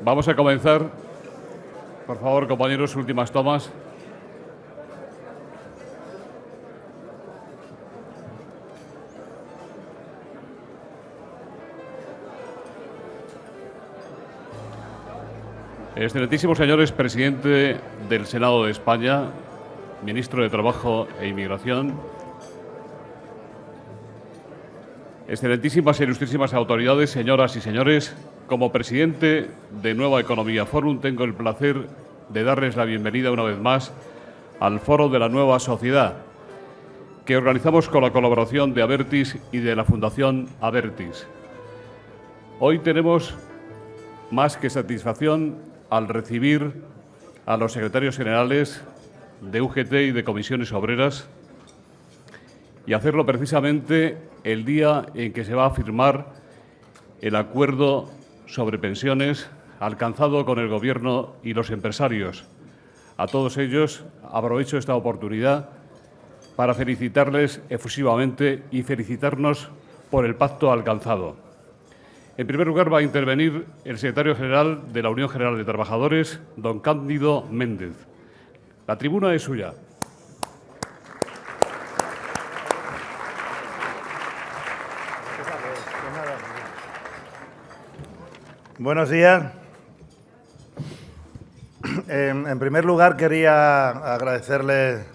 Vamos a comenzar. Por favor, compañeros, últimas tomas. Excelentísimos señores, presidente del Senado de España, ministro de Trabajo e Inmigración, excelentísimas e ilustrísimas autoridades, señoras y señores, como presidente de Nueva Economía Forum tengo el placer de darles la bienvenida una vez más al Foro de la Nueva Sociedad, que organizamos con la colaboración de Abertis y de la Fundación Abertis. Hoy tenemos más que satisfacción al recibir a los secretarios generales de UGT y de Comisiones Obreras y hacerlo precisamente el día en que se va a firmar el acuerdo sobre pensiones alcanzado con el Gobierno y los empresarios. A todos ellos aprovecho esta oportunidad para felicitarles efusivamente y felicitarnos por el pacto alcanzado. En primer lugar, va a intervenir el secretario general de la Unión General de Trabajadores, don Cándido Méndez. La tribuna es suya. Buenos días. En primer lugar, quería agradecerles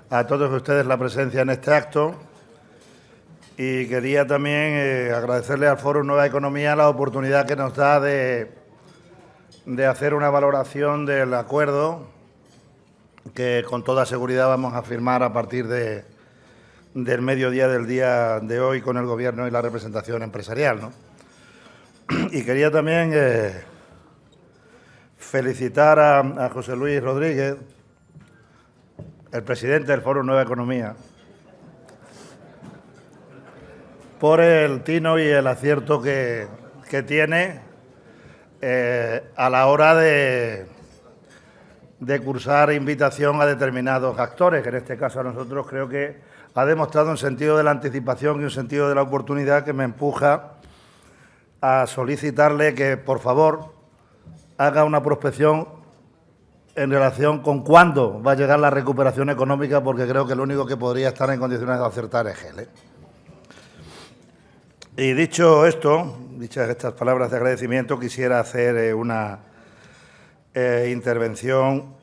a todos ustedes la presencia en este acto. Y quería también agradecerle al Foro Nueva Economía la oportunidad que nos da de hacer una valoración del acuerdo que con toda seguridad vamos a firmar a partir del mediodía del día de hoy con el Gobierno y la representación empresarial, ¿no? Y quería también felicitar a José Luis Rodríguez, el presidente del Foro Nueva Economía, por el tino y el acierto que tiene a la hora de cursar invitación a determinados actores, que en este caso a nosotros creo que ha demostrado un sentido de la anticipación y un sentido de la oportunidad que me empuja a solicitarle que, por favor, haga una prospección en relación con cuándo va a llegar la recuperación económica, porque creo que el único que podría estar en condiciones de acertar es él, ¿eh? Y dicho esto, dichas estas palabras de agradecimiento, quisiera hacer una intervención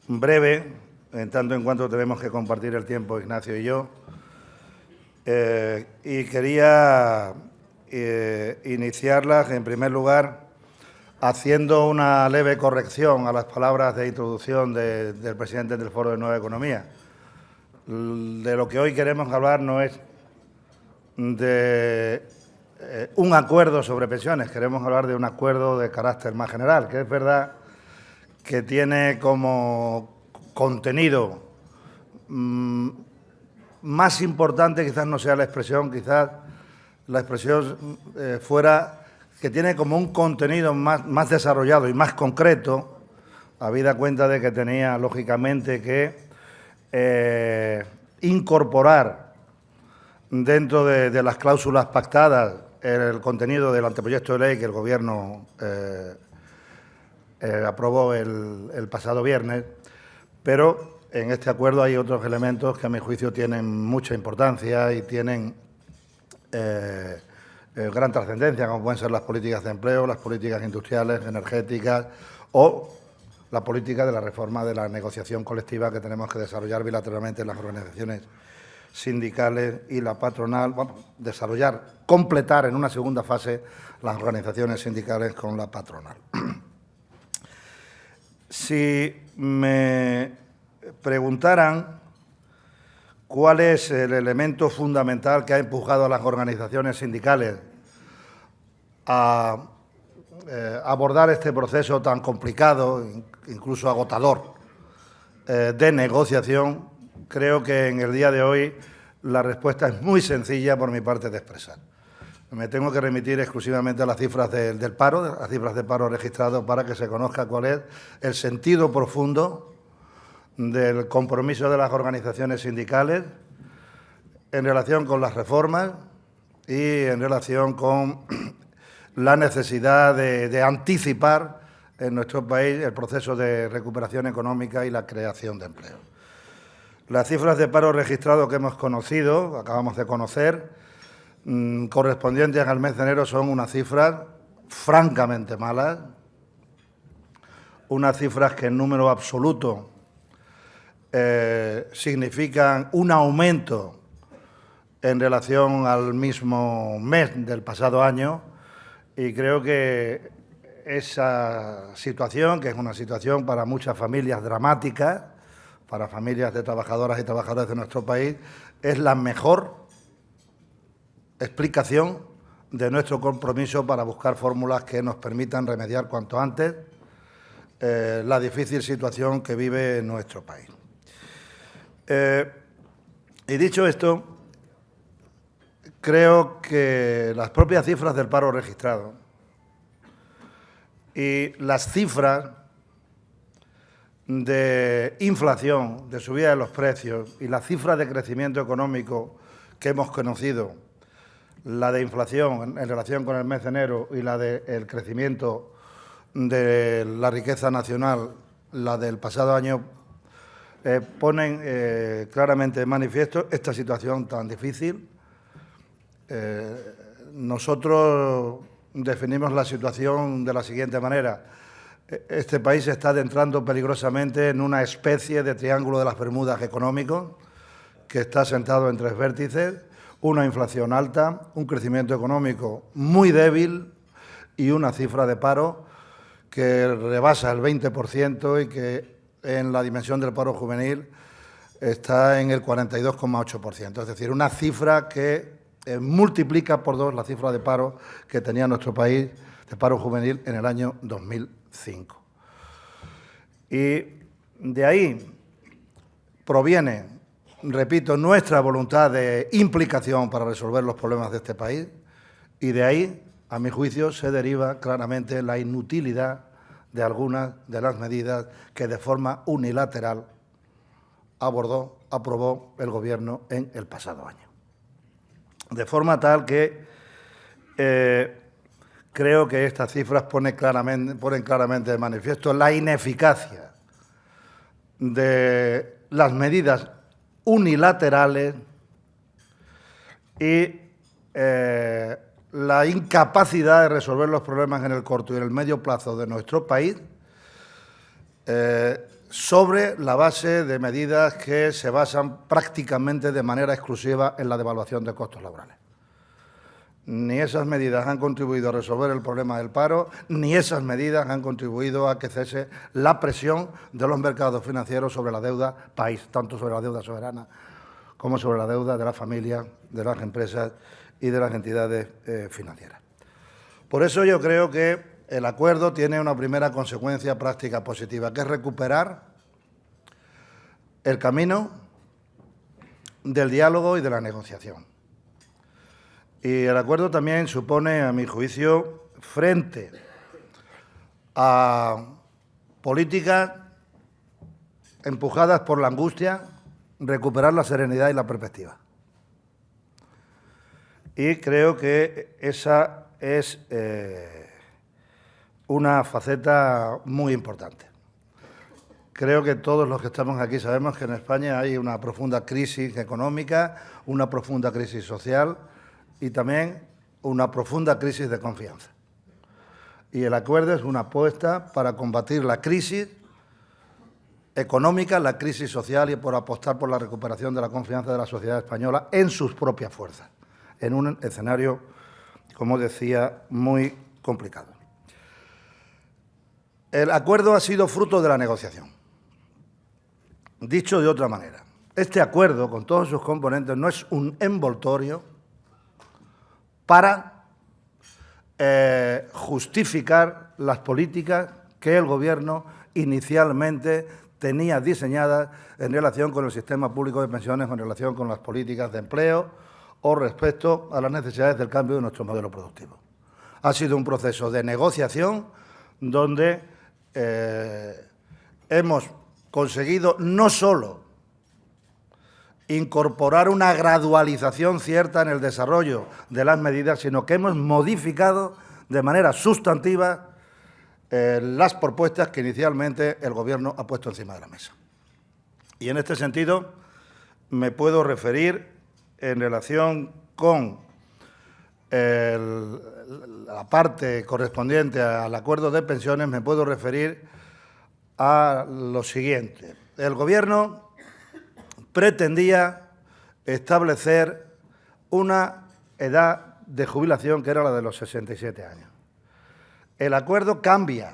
breve, en tanto en cuanto tenemos que compartir el tiempo Ignacio y yo. Y quería iniciarlas, en primer lugar, haciendo una leve corrección a las palabras de introducción del presidente del Foro de Nueva Economía. De lo que hoy queremos hablar no es de un acuerdo sobre pensiones, queremos hablar de un acuerdo de carácter más general, que es verdad que tiene como contenido más importante, quizás no sea la expresión, quizás la expresión fuera que tiene como un contenido más desarrollado y más concreto, habida cuenta de que tenía, lógicamente, que incorporar dentro de las cláusulas pactadas el contenido del anteproyecto de ley que el Gobierno aprobó el pasado viernes, pero en este acuerdo hay otros elementos que a mi juicio tienen mucha importancia y tienen gran trascendencia, como pueden ser las políticas de empleo, las políticas industriales, energéticas o la política de la reforma de la negociación colectiva que tenemos que desarrollar bilateralmente en las organizaciones sindicales y la patronal, bueno, desarrollar, completar en una segunda fase las organizaciones sindicales con la patronal. Si me preguntaran cuál es el elemento fundamental que ha empujado a las organizaciones sindicales a abordar este proceso tan complicado, incluso agotador, de negociación, creo que en el día de hoy la respuesta es muy sencilla por mi parte de expresar. Me tengo que remitir exclusivamente a las cifras del paro, las cifras de paro registrado, para que se conozca cuál es el sentido profundo del compromiso de las organizaciones sindicales en relación con las reformas y en relación con la necesidad de anticipar en nuestro país el proceso de recuperación económica y la creación de empleo. Las cifras de paro registrado que hemos conocido, acabamos de conocer, correspondientes al mes de enero son unas cifras francamente malas, unas cifras que en número absoluto significan un aumento en relación al mismo mes del pasado año, y creo que esa situación, que es una situación para muchas familias dramática, para familias de trabajadoras y trabajadores de nuestro país, es la mejor explicación de nuestro compromiso para buscar fórmulas que nos permitan remediar cuanto antes la difícil situación que vive nuestro país. Y dicho esto, creo que las propias cifras del paro registrado y las cifras de inflación, de subida de los precios y las cifras de crecimiento económico que hemos conocido, la de inflación en relación con el mes de enero y la del crecimiento de la riqueza nacional, la del pasado año, ponen claramente de manifiesto esta situación tan difícil. Nosotros definimos la situación de la siguiente manera. Este país se está adentrando peligrosamente en una especie de triángulo de las Bermudas económico que está sentado en tres vértices, una inflación alta, un crecimiento económico muy débil y una cifra de paro que rebasa el 20% y que en la dimensión del paro juvenil está en el 42,8%. Es decir, una cifra que multiplica por dos la cifra de paro que tenía nuestro país, de paro juvenil, en el año 2005. Y de ahí proviene, repito, nuestra voluntad de implicación para resolver los problemas de este país, y de ahí, a mi juicio, se deriva claramente la inutilidad de algunas de las medidas que de forma unilateral aprobó el Gobierno en el pasado año. De forma tal que creo que estas cifras ponen claramente de manifiesto la ineficacia de las medidas unilaterales y la incapacidad de resolver los problemas en el corto y en el medio plazo de nuestro país sobre la base de medidas que se basan prácticamente de manera exclusiva en la devaluación de costos laborales. Ni esas medidas han contribuido a resolver el problema del paro, ni esas medidas han contribuido a que cese la presión de los mercados financieros sobre la deuda país, tanto sobre la deuda soberana como sobre la deuda de las familias, de las empresas y de las entidades financieras. Por eso yo creo que el acuerdo tiene una primera consecuencia práctica positiva, que es recuperar el camino del diálogo y de la negociación. Y el acuerdo también supone, a mi juicio, frente a políticas empujadas por la angustia, recuperar la serenidad y la perspectiva. Y creo que esa es una faceta muy importante. Creo que todos los que estamos aquí sabemos que en España hay una profunda crisis económica, una profunda crisis social y también una profunda crisis de confianza. Y el acuerdo es una apuesta para combatir la crisis económica, la crisis social y por apostar por la recuperación de la confianza de la sociedad española en sus propias fuerzas, en un escenario, como decía, muy complicado. El acuerdo ha sido fruto de la negociación. Dicho de otra manera, este acuerdo, con todos sus componentes, no es un envoltorio para justificar las políticas que el Gobierno inicialmente tenía diseñadas en relación con el sistema público de pensiones, en relación con las políticas de empleo o respecto a las necesidades del cambio de nuestro modelo productivo. Ha sido un proceso de negociación donde hemos conseguido no solo incorporar una gradualización cierta en el desarrollo de las medidas, sino que hemos modificado de manera sustantiva las propuestas que inicialmente el Gobierno ha puesto encima de la mesa. Y en este sentido me puedo referir en relación con la parte correspondiente al acuerdo de pensiones, me puedo referir a lo siguiente. El Gobierno pretendía establecer una edad de jubilación que era la de los 67 años. El acuerdo cambia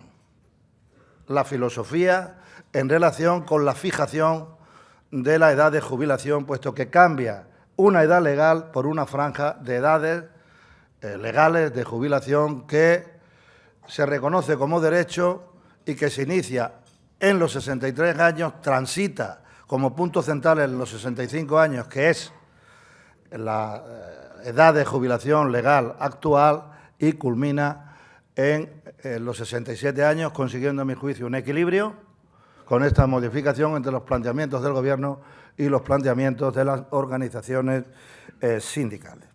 la filosofía en relación con la fijación de la edad de jubilación, puesto que cambia una edad legal por una franja de edades legales de jubilación que se reconoce como derecho y que se inicia en los 63 años, transita como punto central en los 65 años, que es la edad de jubilación legal actual, y culmina en los 67 años, consiguiendo, a mi juicio, un equilibrio con esta modificación entre los planteamientos del Gobierno y los planteamientos de las organizaciones sindicales.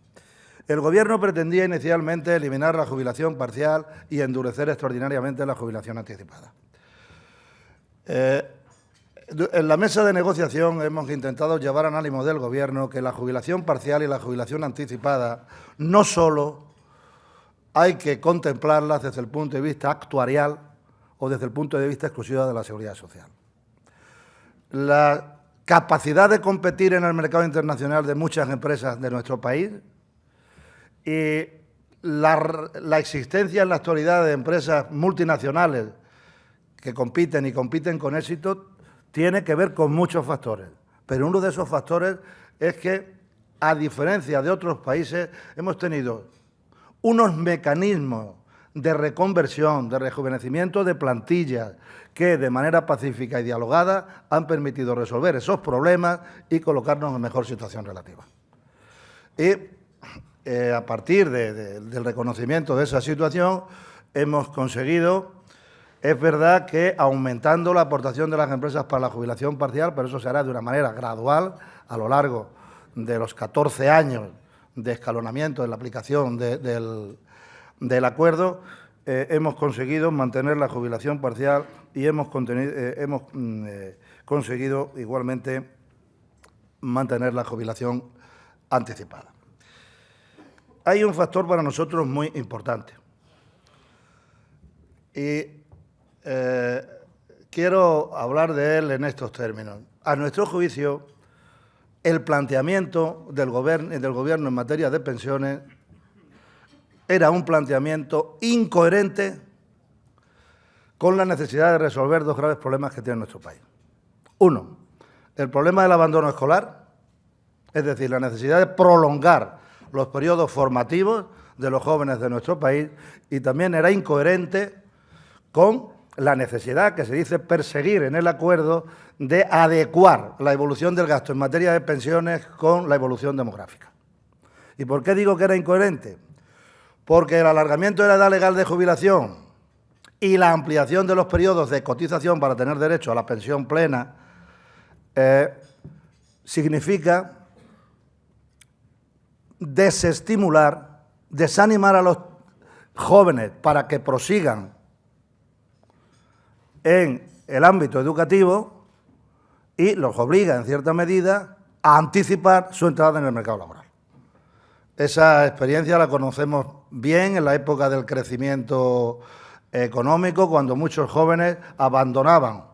El Gobierno pretendía inicialmente eliminar la jubilación parcial y endurecer extraordinariamente la jubilación anticipada. En la mesa de negociación hemos intentado llevar al ánimo del Gobierno que la jubilación parcial y la jubilación anticipada no solo hay que contemplarlas desde el punto de vista actuarial o desde el punto de vista exclusivo de la seguridad social. La capacidad de competir en el mercado internacional de muchas empresas de nuestro país y la existencia en la actualidad de empresas multinacionales que compiten y compiten con éxito tiene que ver con muchos factores. Pero uno de esos factores es que, a diferencia de otros países, hemos tenido unos mecanismos de reconversión, de rejuvenecimiento de plantillas que, de manera pacífica y dialogada, han permitido resolver esos problemas y colocarnos en mejor situación relativa. Y a partir del reconocimiento de esa situación, hemos conseguido, es verdad que aumentando la aportación de las empresas para la jubilación parcial, pero eso se hará de una manera gradual a lo largo de los 14 años de escalonamiento en la aplicación del acuerdo, hemos conseguido mantener la jubilación parcial y hemos conseguido igualmente mantener la jubilación anticipada. Hay un factor para nosotros muy importante y quiero hablar de él en estos términos. A nuestro juicio, el planteamiento del Gobierno en materia de pensiones era un planteamiento incoherente con la necesidad de resolver dos graves problemas que tiene nuestro país. Uno, el problema del abandono escolar, es decir, la necesidad de prolongar los periodos formativos de los jóvenes de nuestro país, y también era incoherente con la necesidad que se dice perseguir en el acuerdo de adecuar la evolución del gasto en materia de pensiones con la evolución demográfica. ¿Y por qué digo que era incoherente? Porque el alargamiento de la edad legal de jubilación y la ampliación de los periodos de cotización para tener derecho a la pensión plena significa desestimular, desanimar a los jóvenes para que prosigan en el ámbito educativo y los obliga, en cierta medida, a anticipar su entrada en el mercado laboral. Esa experiencia la conocemos bien en la época del crecimiento económico, cuando muchos jóvenes abandonaban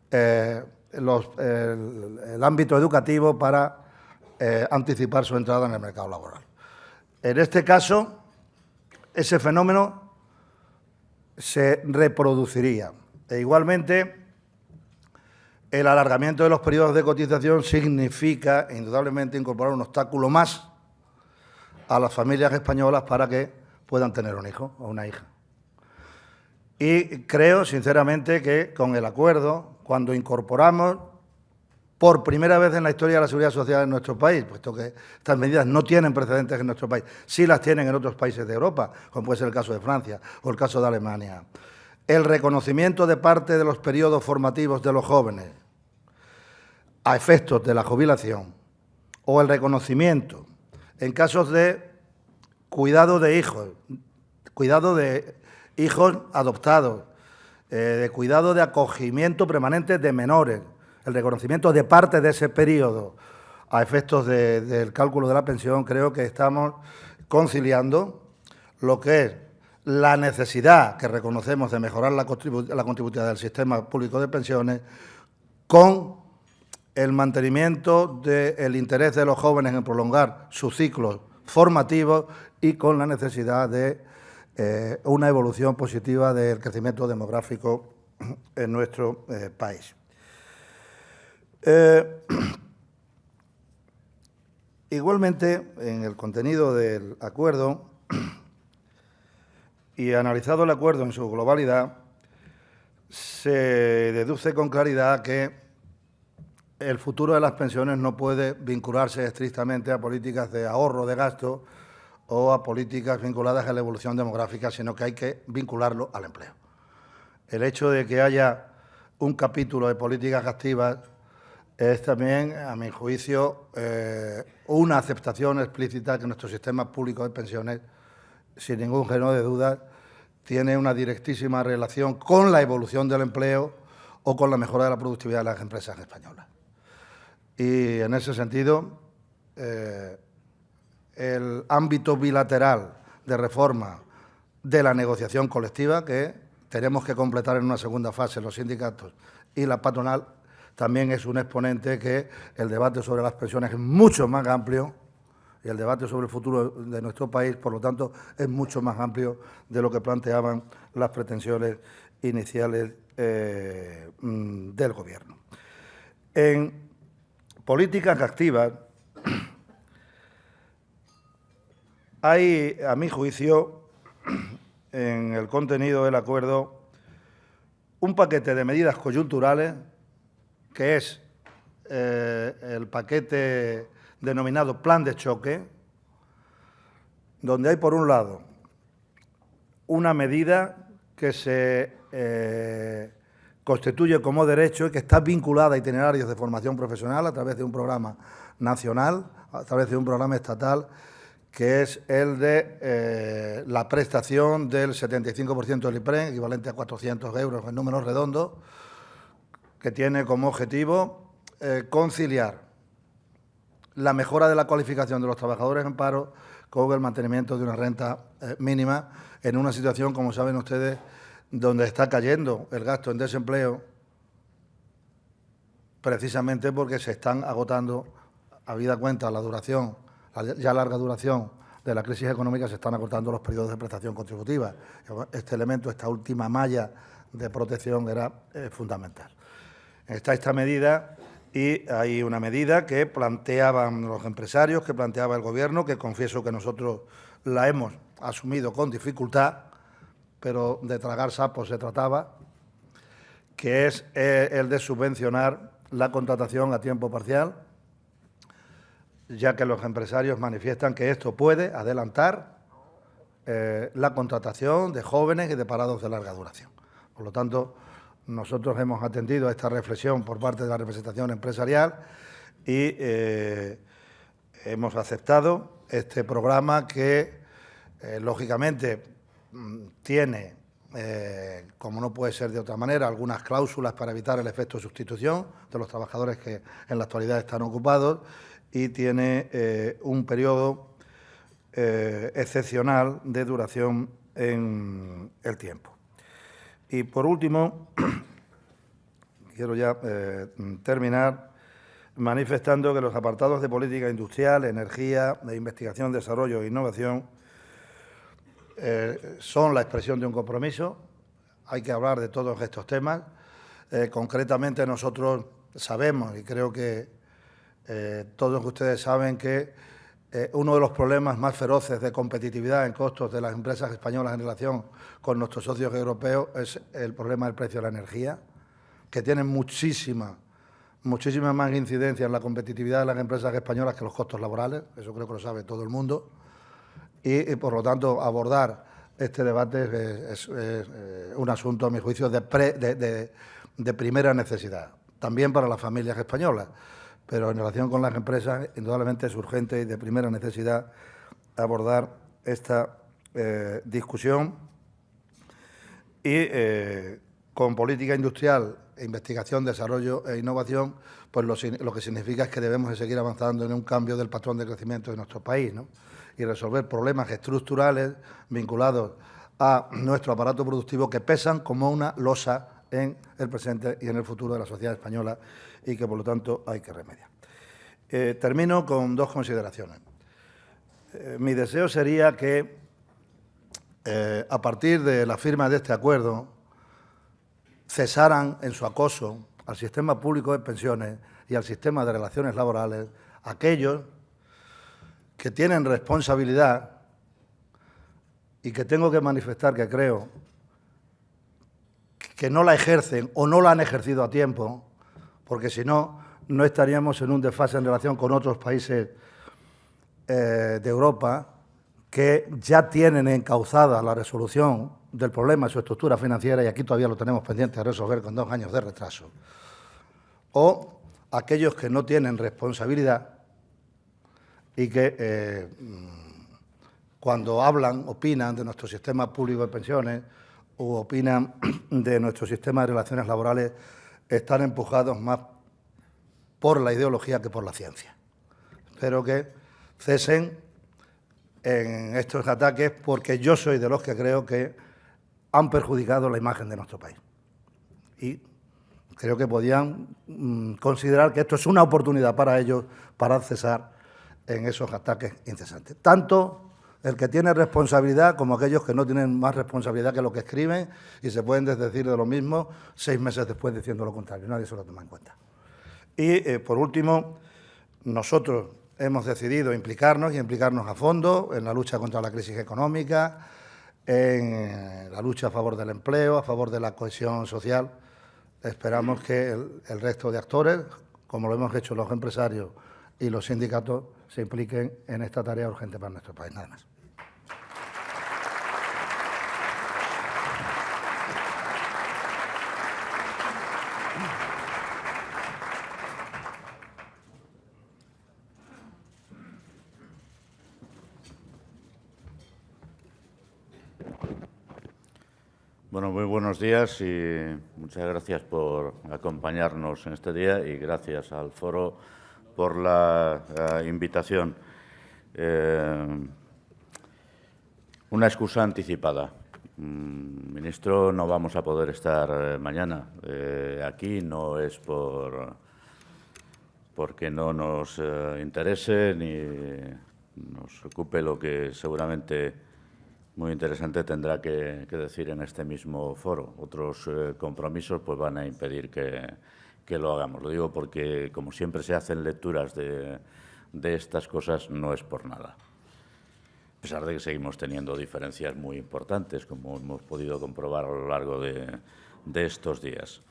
el ámbito educativo para anticipar su entrada en el mercado laboral. En este caso, ese fenómeno se reproduciría. E igualmente, el alargamiento de los periodos de cotización significa, indudablemente, incorporar un obstáculo más a las familias españolas para que puedan tener un hijo o una hija. Y creo, sinceramente, que con el acuerdo, cuando incorporamos por primera vez en la historia de la seguridad social en nuestro país, puesto que estas medidas no tienen precedentes en nuestro país, sí las tienen en otros países de Europa, como puede ser el caso de Francia o el caso de Alemania, el reconocimiento de parte de los periodos formativos de los jóvenes a efectos de la jubilación o el reconocimiento en casos de cuidado de hijos, cuidado de hijos adoptados, de cuidado de acogimiento permanente de menores, el reconocimiento de parte de ese periodo a efectos del cálculo de la pensión. Creo que estamos conciliando lo que es la necesidad que reconocemos de mejorar la contributividad del sistema público de pensiones con el mantenimiento del interés de los jóvenes en prolongar sus ciclos formativos y con la necesidad de una evolución positiva del crecimiento demográfico en nuestro país. Igualmente, en el contenido del acuerdo y analizado el acuerdo en su globalidad, se deduce con claridad que el futuro de las pensiones no puede vincularse estrictamente a políticas de ahorro de gasto o a políticas vinculadas a la evolución demográfica, sino que hay que vincularlo al empleo. El hecho de que haya un capítulo de políticas activas es también, a mi juicio, una aceptación explícita que nuestro sistema público de pensiones, sin ningún género de dudas, tiene una directísima relación con la evolución del empleo o con la mejora de la productividad de las empresas españolas. Y en ese sentido, el ámbito bilateral de reforma de la negociación colectiva, que tenemos que completar en una segunda fase los sindicatos y la patronal, también es un exponente que el debate sobre las pensiones es mucho más amplio y el debate sobre el futuro de nuestro país, por lo tanto, es mucho más amplio de lo que planteaban las pretensiones iniciales del Gobierno. En políticas activas hay, a mi juicio, en el contenido del acuerdo, un paquete de medidas coyunturales que es el paquete denominado Plan de Choque, donde hay, por un lado, una medida que se constituye como derecho y que está vinculada a itinerarios de formación profesional a través de un programa nacional, a través de un programa estatal, que es el de la prestación del 75% del IPREN, equivalente a 400 euros en números redondos, que tiene como objetivo conciliar la mejora de la cualificación de los trabajadores en paro con el mantenimiento de una renta mínima en una situación, como saben ustedes, donde está cayendo el gasto en desempleo, precisamente porque se están agotando, habida cuenta la duración, la ya larga duración de la crisis económica, se están agotando los periodos de prestación contributiva. Este elemento, esta última malla de protección era fundamental. Está esta medida y hay una medida que planteaban los empresarios, que planteaba el Gobierno, que confieso que nosotros la hemos asumido con dificultad, pero de tragar sapos se trataba, que es el de subvencionar la contratación a tiempo parcial, ya que los empresarios manifiestan que esto puede adelantar la contratación de jóvenes y de parados de larga duración. Por lo tanto, nosotros hemos atendido a esta reflexión por parte de la representación empresarial y hemos aceptado este programa que, lógicamente, tiene, como no puede ser de otra manera, algunas cláusulas para evitar el efecto de sustitución de los trabajadores que en la actualidad están ocupados y tiene un periodo excepcional de duración en el tiempo. Y, por último, quiero ya terminar manifestando que los apartados de política industrial, energía, de investigación, desarrollo e innovación son la expresión de un compromiso. Hay que hablar de todos estos temas. Concretamente, nosotros sabemos, y creo que todos ustedes saben, que uno de los problemas más feroces de competitividad en costos de las empresas españolas en relación con nuestros socios europeos es el problema del precio de la energía, que tiene muchísima más incidencia en la competitividad de las empresas españolas que los costos laborales. Eso creo que lo sabe todo el mundo. Y por lo tanto, abordar este debate es un asunto, a mi juicio, de primera necesidad, también para las familias españolas. Pero en relación con las empresas, indudablemente es urgente y de primera necesidad abordar esta discusión y con política industrial, investigación, desarrollo e innovación, pues lo que significa es que debemos de seguir avanzando en un cambio del patrón de crecimiento de nuestro país, ¿no? Y resolver problemas estructurales vinculados a nuestro aparato productivo que pesan como una losa en el presente y en el futuro de la sociedad española y que, por lo tanto, hay que remediar. Termino con dos consideraciones. Mi deseo sería que, a partir de la firma de este acuerdo, cesaran en su acoso al sistema público de pensiones y al sistema de relaciones laborales aquellos que tienen responsabilidad y que tengo que manifestar que creo que no la ejercen o no la han ejercido a tiempo, porque si no, no estaríamos en un desfase en relación con otros países de Europa que ya tienen encauzada la resolución del problema de su estructura financiera y aquí todavía lo tenemos pendiente de resolver con 2 años de retraso. O aquellos que no tienen responsabilidad y que cuando hablan, opinan de nuestro sistema público de pensiones o opinan de nuestro sistema de relaciones laborales, están empujados más por la ideología que por la ciencia. Espero que cesen en estos ataques porque yo soy de los que creo que han perjudicado la imagen de nuestro país. Y creo que podían considerar que esto es una oportunidad para ellos para cesar en esos ataques incesantes. Tanto el que tiene responsabilidad como aquellos que no tienen más responsabilidad que lo que escriben y se pueden desdecir de lo mismo 6 meses después diciendo lo contrario. Nadie se lo toma en cuenta. Y, por último, nosotros hemos decidido implicarnos a fondo en la lucha contra la crisis económica, en la lucha a favor del empleo, a favor de la cohesión social. Esperamos que el resto de actores, como lo hemos hecho los empresarios y los sindicatos, se impliquen en esta tarea urgente para nuestro país. Nada más. Bueno, muy buenos días y muchas gracias por acompañarnos en este día y gracias al foro por la invitación. Una excusa anticipada. Ministro, no vamos a poder estar mañana aquí, no es porque no nos interese ni nos ocupe lo que seguramente muy interesante tendrá que decir en este mismo foro. Otros compromisos pues van a impedir que lo hagamos. Lo digo porque, como siempre se hacen lecturas de estas cosas, no es por nada. A pesar de que seguimos teniendo diferencias muy importantes, como hemos podido comprobar a lo largo de estos días.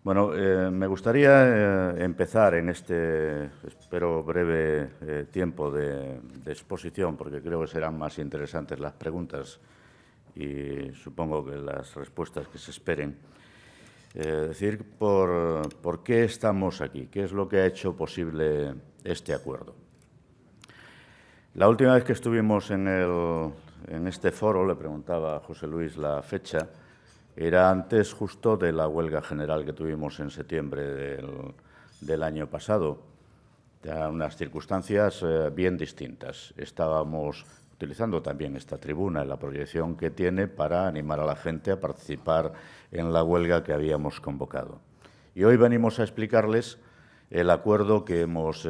Bueno, me gustaría empezar en este, espero, breve tiempo de exposición, porque creo que serán más interesantes las preguntas y supongo que las respuestas que se esperen. Decir por qué estamos aquí, qué es lo que ha hecho posible este acuerdo. La última vez que estuvimos en este foro, le preguntaba a José Luis la fecha, era antes justo de la huelga general que tuvimos en septiembre del año pasado. Ya unas circunstancias bien distintas. Estábamos utilizando también esta tribuna en la proyección que tiene para animar a la gente a participar en la huelga que habíamos convocado. Y hoy venimos a explicarles el acuerdo que hemos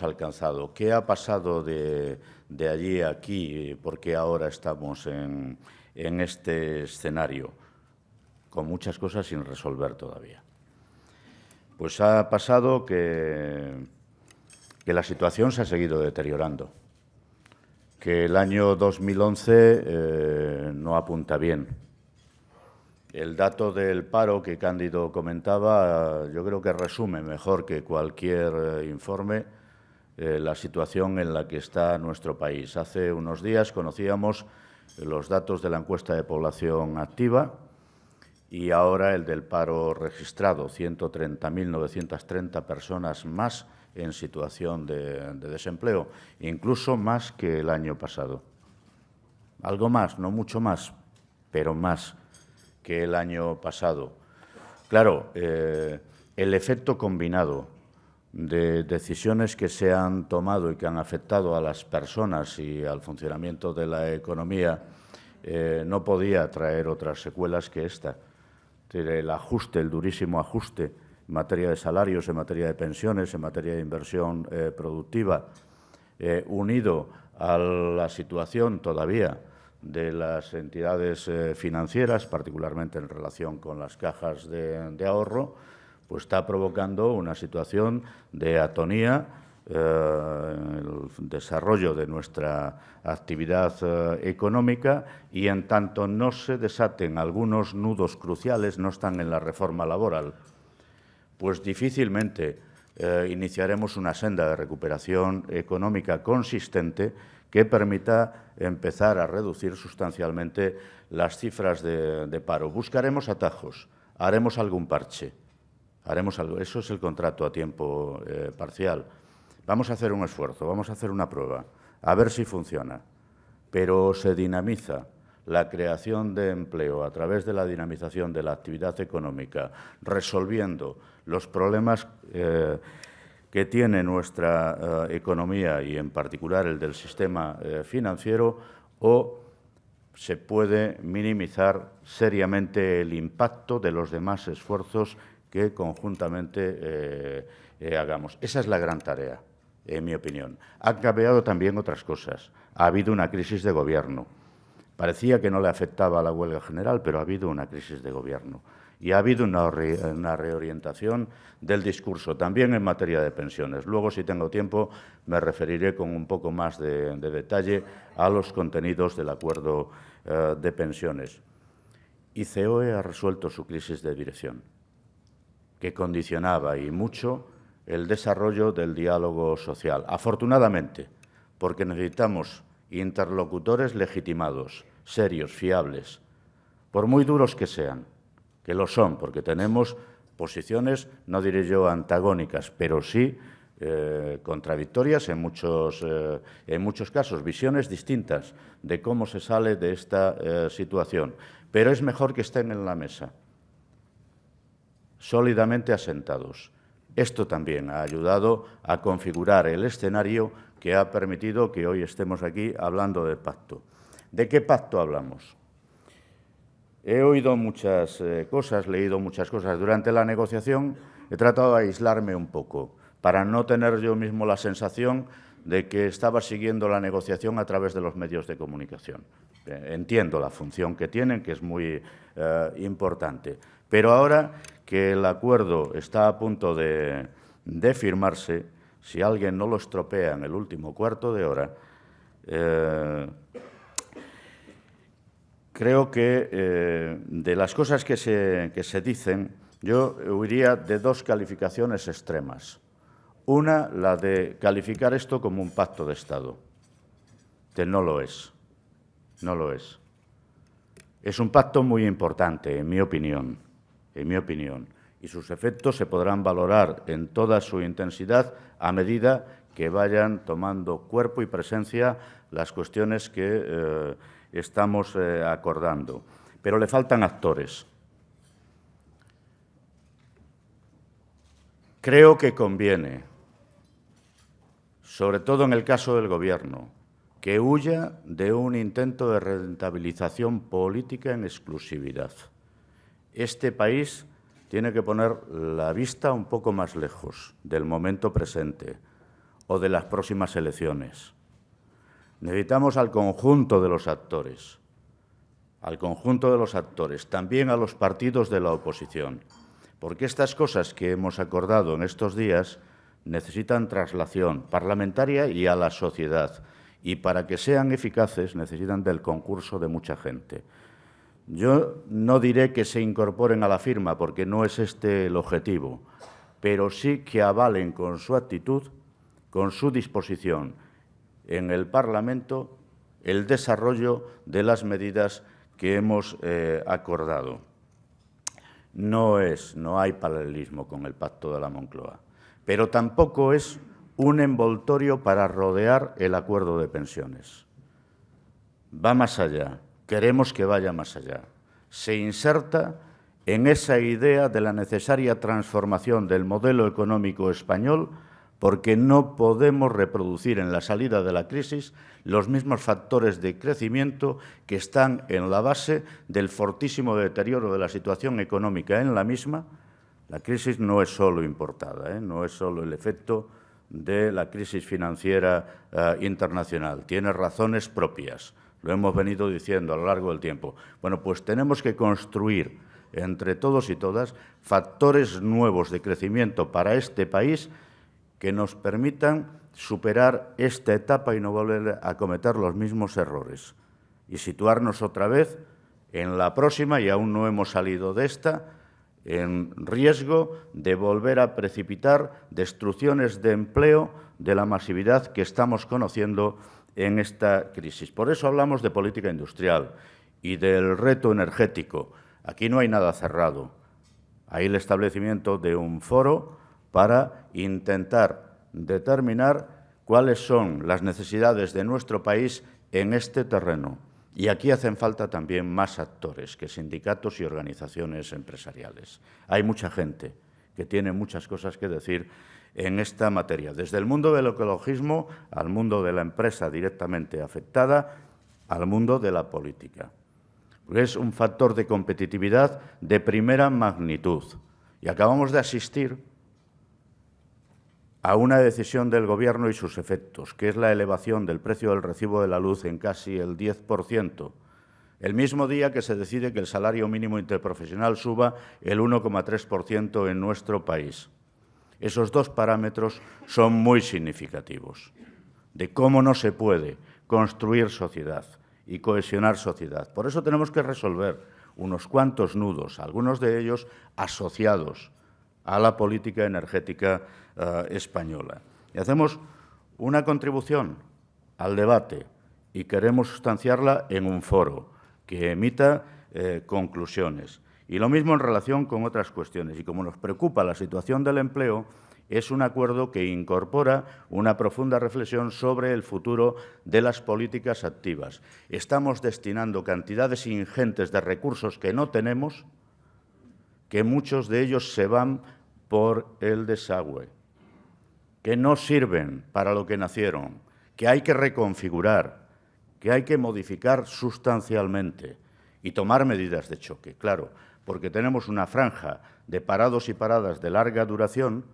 alcanzado. ¿Qué ha pasado de allí a aquí? ¿Por qué ahora estamos en este escenario, con muchas cosas sin resolver todavía? Pues ha pasado que la situación se ha seguido deteriorando, que el año 2011 no apunta bien. El dato del paro que Cándido comentaba, yo creo que resume mejor que cualquier informe la situación en la que está nuestro país. Hace unos días conocíamos los datos de la encuesta de población activa y ahora el del paro registrado, 130.930 personas más en situación de desempleo, incluso más que el año pasado. algo más, no mucho más, pero más que el año pasado. Claro, el efecto combinado de decisiones que se han tomado y que han afectado a las personas y al funcionamiento de la economía no podía traer otras secuelas que esta. El ajuste, el durísimo ajuste en materia de salarios, en materia de pensiones, en materia de inversión productiva, unido a la situación todavía de las entidades financieras, particularmente en relación con las cajas de ahorro, pues está provocando una situación de atonía el desarrollo de nuestra actividad económica y en tanto no se desaten algunos nudos cruciales, no están en la reforma laboral, pues difícilmente iniciaremos una senda de recuperación económica consistente que permita empezar a reducir sustancialmente las cifras de paro. Buscaremos atajos, haremos algún parche, haremos algo. Eso es el contrato a tiempo parcial. Vamos a hacer un esfuerzo, vamos a hacer una prueba, a ver si funciona. Pero se dinamiza la creación de empleo a través de la dinamización de la actividad económica, resolviendo los problemas que tiene nuestra economía y, en particular, el del sistema financiero, o se puede minimizar seriamente el impacto de los demás esfuerzos que conjuntamente hagamos. Esa es la gran tarea, en mi opinión. Han cambiado también otras cosas. Ha habido una crisis de gobierno. Parecía que no le afectaba a la huelga general, pero ha habido una crisis de gobierno. Y ha habido una reorientación del discurso, también en materia de pensiones. Luego, si tengo tiempo, me referiré con un poco más de detalle a los contenidos del acuerdo de pensiones. Y COE ha resuelto su crisis de dirección, que condicionaba y mucho el desarrollo del diálogo social. Afortunadamente, porque necesitamos interlocutores legitimados, serios, fiables, por muy duros que sean, que lo son, porque tenemos posiciones, no diré yo antagónicas, pero sí contradictorias en muchos casos, visiones distintas de cómo se sale de esta situación. Pero es mejor que estén en la mesa, sólidamente asentados. Esto también ha ayudado a configurar el escenario que ha permitido que hoy estemos aquí hablando de pacto. ¿De qué pacto hablamos? He oído muchas cosas, leído muchas cosas. Durante la negociación he tratado de aislarme un poco para no tener yo mismo la sensación de que estaba siguiendo la negociación a través de los medios de comunicación. Entiendo la función que tienen, que es muy importante. Pero ahora que el acuerdo está a punto de firmarse, si alguien no lo estropea en el último cuarto de hora, creo que de las cosas que se dicen, yo huiría de dos calificaciones extremas. Una, la de calificar esto como un pacto de Estado, que no lo es, no lo es. Es un pacto muy importante, en mi opinión, y sus efectos se podrán valorar en toda su intensidad a medida que vayan tomando cuerpo y presencia las cuestiones que estamos acordando. Pero le faltan actores. Creo que conviene, sobre todo en el caso del Gobierno, que huya de un intento de rentabilización política en exclusividad. Este país tiene que poner la vista un poco más lejos del momento presente o de las próximas elecciones. Necesitamos al conjunto de los actores, también a los partidos de la oposición, porque estas cosas que hemos acordado en estos días necesitan traslación parlamentaria y a la sociedad, y para que sean eficaces necesitan del concurso de mucha gente. Yo no diré que se incorporen a la firma, porque no es este el objetivo, pero sí que avalen con su actitud, con su disposición en el Parlamento, el desarrollo de las medidas que hemos acordado. No hay paralelismo con el Pacto de la Moncloa, pero tampoco es un envoltorio para rodear el acuerdo de pensiones. va más allá, queremos que vaya más allá. Se inserta en esa idea de la necesaria transformación del modelo económico español, porque no podemos reproducir en la salida de la crisis los mismos factores de crecimiento que están en la base del fortísimo deterioro de la situación económica en la misma. La crisis no es solo importada, no es solo el efecto de la crisis financiera internacional, tiene razones propias, lo hemos venido diciendo a lo largo del tiempo. Bueno, pues tenemos que construir entre todos y todas factores nuevos de crecimiento para este país que nos permitan superar esta etapa y no volver a cometer los mismos errores y situarnos otra vez en la próxima, y aún no hemos salido de esta, en riesgo de volver a precipitar destrucciones de empleo de la masividad que estamos conociendo en esta crisis. Por eso hablamos de política industrial y del reto energético. Aquí no hay nada cerrado. Hay el establecimiento de un foro para intentar determinar cuáles son las necesidades de nuestro país en este terreno. Y aquí hacen falta también más actores que sindicatos y organizaciones empresariales. Hay mucha gente que tiene muchas cosas que decir en esta materia, desde el mundo del ecologismo al mundo de la empresa directamente afectada, al mundo de la política. Es un factor de competitividad de primera magnitud. Y acabamos de asistir a una decisión del Gobierno y sus efectos, que es la elevación del precio del recibo de la luz en casi el 10%, el mismo día que se decide que el salario mínimo interprofesional suba el 1,3% en nuestro país. Esos dos parámetros son muy significativos de cómo no se puede construir sociedad y cohesionar sociedad. Por eso tenemos que resolver unos cuantos nudos, algunos de ellos asociados a la política energética española. Y hacemos una contribución al debate y queremos sustanciarla en un foro que emita conclusiones. Y lo mismo en relación con otras cuestiones. Y como nos preocupa la situación del empleo, es un acuerdo que incorpora una profunda reflexión sobre el futuro de las políticas activas. Estamos destinando cantidades ingentes de recursos que no tenemos, que muchos de ellos se van por el desagüe, que no sirven para lo que nacieron, que hay que reconfigurar, que hay que modificar sustancialmente y tomar medidas de choque, claro, porque tenemos una franja de parados y paradas de larga duración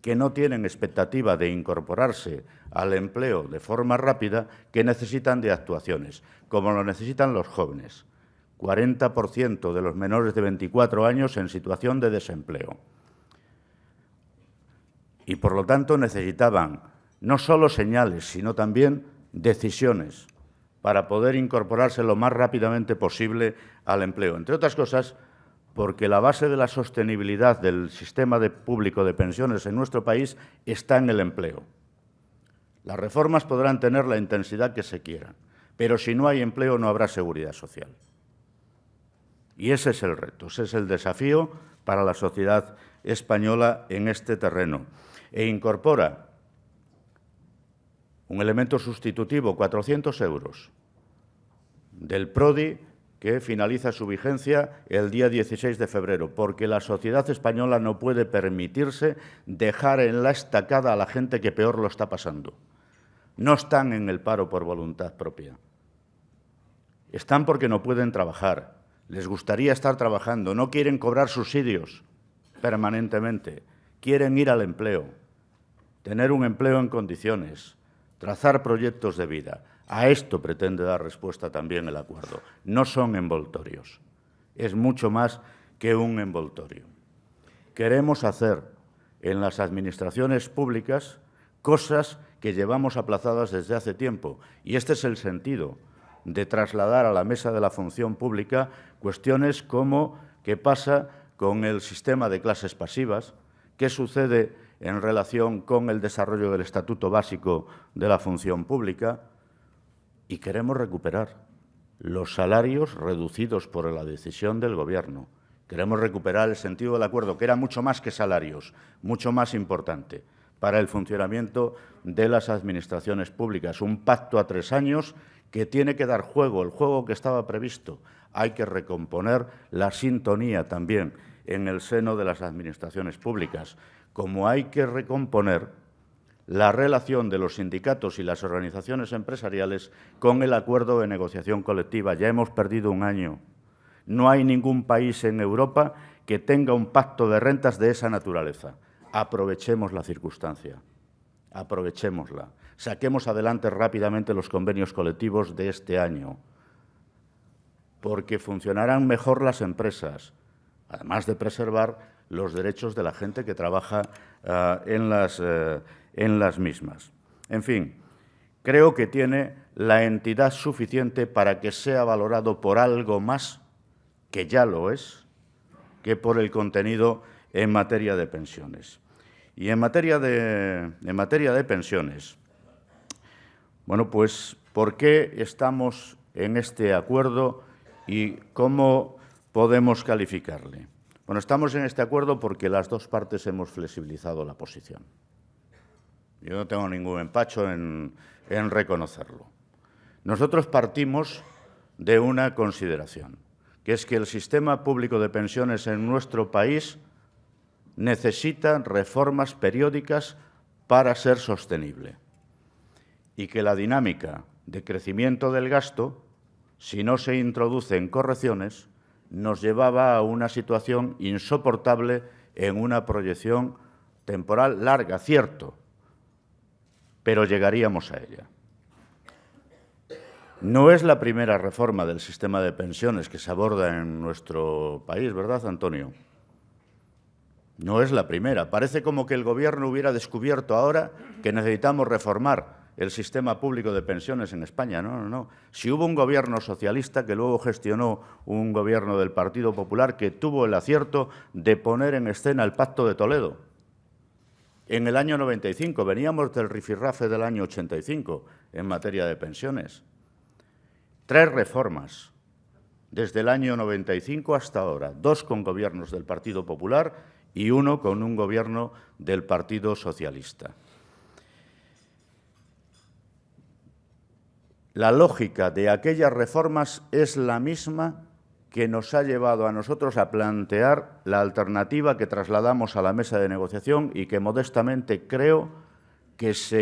que no tienen expectativa de incorporarse al empleo de forma rápida, que necesitan de actuaciones, como lo necesitan los jóvenes. 40% de los menores de 24 años en situación de desempleo. Y, por lo tanto, necesitaban no solo señales, sino también decisiones para poder incorporarse lo más rápidamente posible al empleo. Entre otras cosas, porque la base de la sostenibilidad del sistema público de pensiones en nuestro país está en el empleo. Las reformas podrán tener la intensidad que se quieran, pero si no hay empleo no habrá seguridad social. Y ese es el reto, ese es el desafío para la sociedad española en este terreno. E incorpora un elemento sustitutivo, 400 euros, del PRODI, que finaliza su vigencia el día 16 de febrero, porque la sociedad española no puede permitirse dejar en la estacada a la gente que peor lo está pasando. No están en el paro por voluntad propia. Están porque no pueden trabajar. Les gustaría estar trabajando, no quieren cobrar subsidios permanentemente, quieren ir al empleo, tener un empleo en condiciones, trazar proyectos de vida. A esto pretende dar respuesta también el acuerdo. No son envoltorios, es mucho más que un envoltorio. Queremos hacer en las administraciones públicas cosas que llevamos aplazadas desde hace tiempo, y este es el sentido de trasladar a la mesa de la función pública cuestiones como qué pasa con el sistema de clases pasivas, qué sucede en relación con el desarrollo del Estatuto Básico de la Función Pública, y queremos recuperar los salarios reducidos por la decisión del Gobierno. Queremos recuperar el sentido del acuerdo, que era mucho más que salarios, mucho más importante, para el funcionamiento de las administraciones públicas. Un pacto a 3 años que tiene que dar juego, el juego que estaba previsto. Hay que recomponer la sintonía también en el seno de las administraciones públicas, como hay que recomponer la relación de los sindicatos y las organizaciones empresariales con el acuerdo de negociación colectiva. Ya hemos perdido un año. No hay ningún país en Europa que tenga un pacto de rentas de esa naturaleza. Aprovechemos la circunstancia, aprovechémosla. Saquemos adelante rápidamente los convenios colectivos de este año, porque funcionarán mejor las empresas, además de preservar los derechos de la gente que trabaja en las mismas. En fin, creo que tiene la entidad suficiente para que sea valorado por algo más, que ya lo es, que por el contenido en materia de pensiones. Y en materia de pensiones, bueno, pues, ¿por qué estamos en este acuerdo y cómo podemos calificarle? Bueno, estamos en este acuerdo porque las dos partes hemos flexibilizado la posición. Yo no tengo ningún empacho en reconocerlo. Nosotros partimos de una consideración, que es que el sistema público de pensiones en nuestro país necesita reformas periódicas para ser sostenible y que la dinámica de crecimiento del gasto, si no se introducen correcciones, nos llevaba a una situación insoportable en una proyección temporal larga, cierto, pero llegaríamos a ella. No es la primera reforma del sistema de pensiones que se aborda en nuestro país, ¿verdad, Antonio? No es la primera. Parece como que el Gobierno hubiera descubierto ahora que necesitamos reformar el sistema público de pensiones en España. No, no, no. Si hubo un Gobierno socialista que luego gestionó un Gobierno del Partido Popular que tuvo el acierto de poner en escena el Pacto de Toledo. En el año 95, veníamos del rifirrafe del año 85 en materia de pensiones. 3 reformas desde el año 95 hasta ahora, 2 con gobiernos del Partido Popular y 1 con un gobierno del Partido Socialista. La lógica de aquellas reformas es la misma que nos ha llevado a nosotros a plantear la alternativa que trasladamos a la mesa de negociación y que modestamente creo que se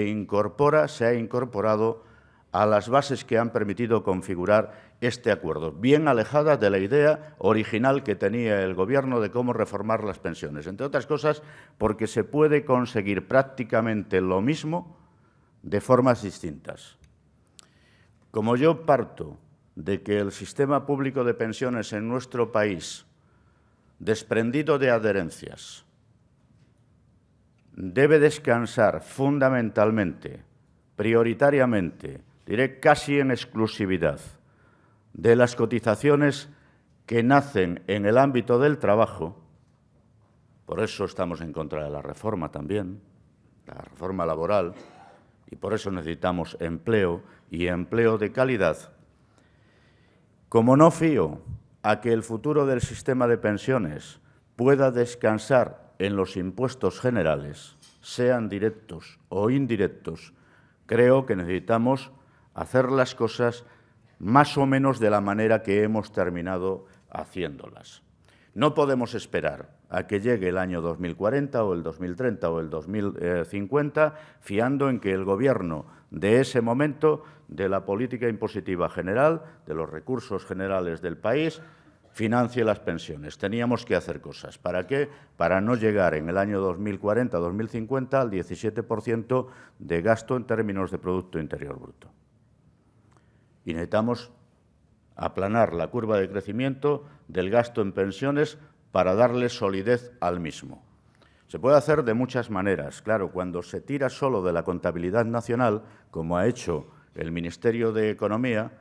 ha incorporado a las bases que han permitido configurar este acuerdo, bien alejada de la idea original que tenía el Gobierno de cómo reformar las pensiones, entre otras cosas porque se puede conseguir prácticamente lo mismo de formas distintas. Como yo parto de que el sistema público de pensiones en nuestro país, desprendido de adherencias, debe descansar fundamentalmente, prioritariamente, diré casi en exclusividad, de las cotizaciones que nacen en el ámbito del trabajo. Por eso estamos en contra de la reforma también, la reforma laboral, y por eso necesitamos empleo y empleo de calidad. Como no fío a que el futuro del sistema de pensiones pueda descansar en los impuestos generales, sean directos o indirectos, creo que necesitamos hacer las cosas más o menos de la manera que hemos terminado haciéndolas. No podemos esperar a que llegue el año 2040 o el 2030 o el 2050 fiando en que el Gobierno de ese momento, de la política impositiva general, de los recursos generales del país, financie las pensiones. Teníamos que hacer cosas. ¿Para qué? Para no llegar en el año 2040-2050 al 17% de gasto en términos de Producto Interior Bruto. Y necesitamos aplanar la curva de crecimiento del gasto en pensiones para darle solidez al mismo. Se puede hacer de muchas maneras. Claro, cuando se tira solo de la contabilidad nacional, como ha hecho el Ministerio de Economía,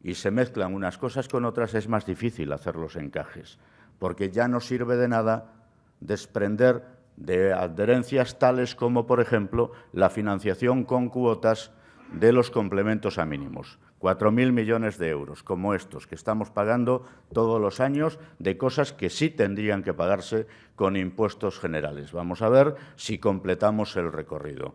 y se mezclan unas cosas con otras, es más difícil hacer los encajes, porque ya no sirve de nada desprender de adherencias tales como, por ejemplo, la financiación con cuotas de los complementos a mínimos. 4.000 millones de euros, como estos, que estamos pagando todos los años de cosas que sí tendrían que pagarse con impuestos generales. Vamos a ver si completamos el recorrido.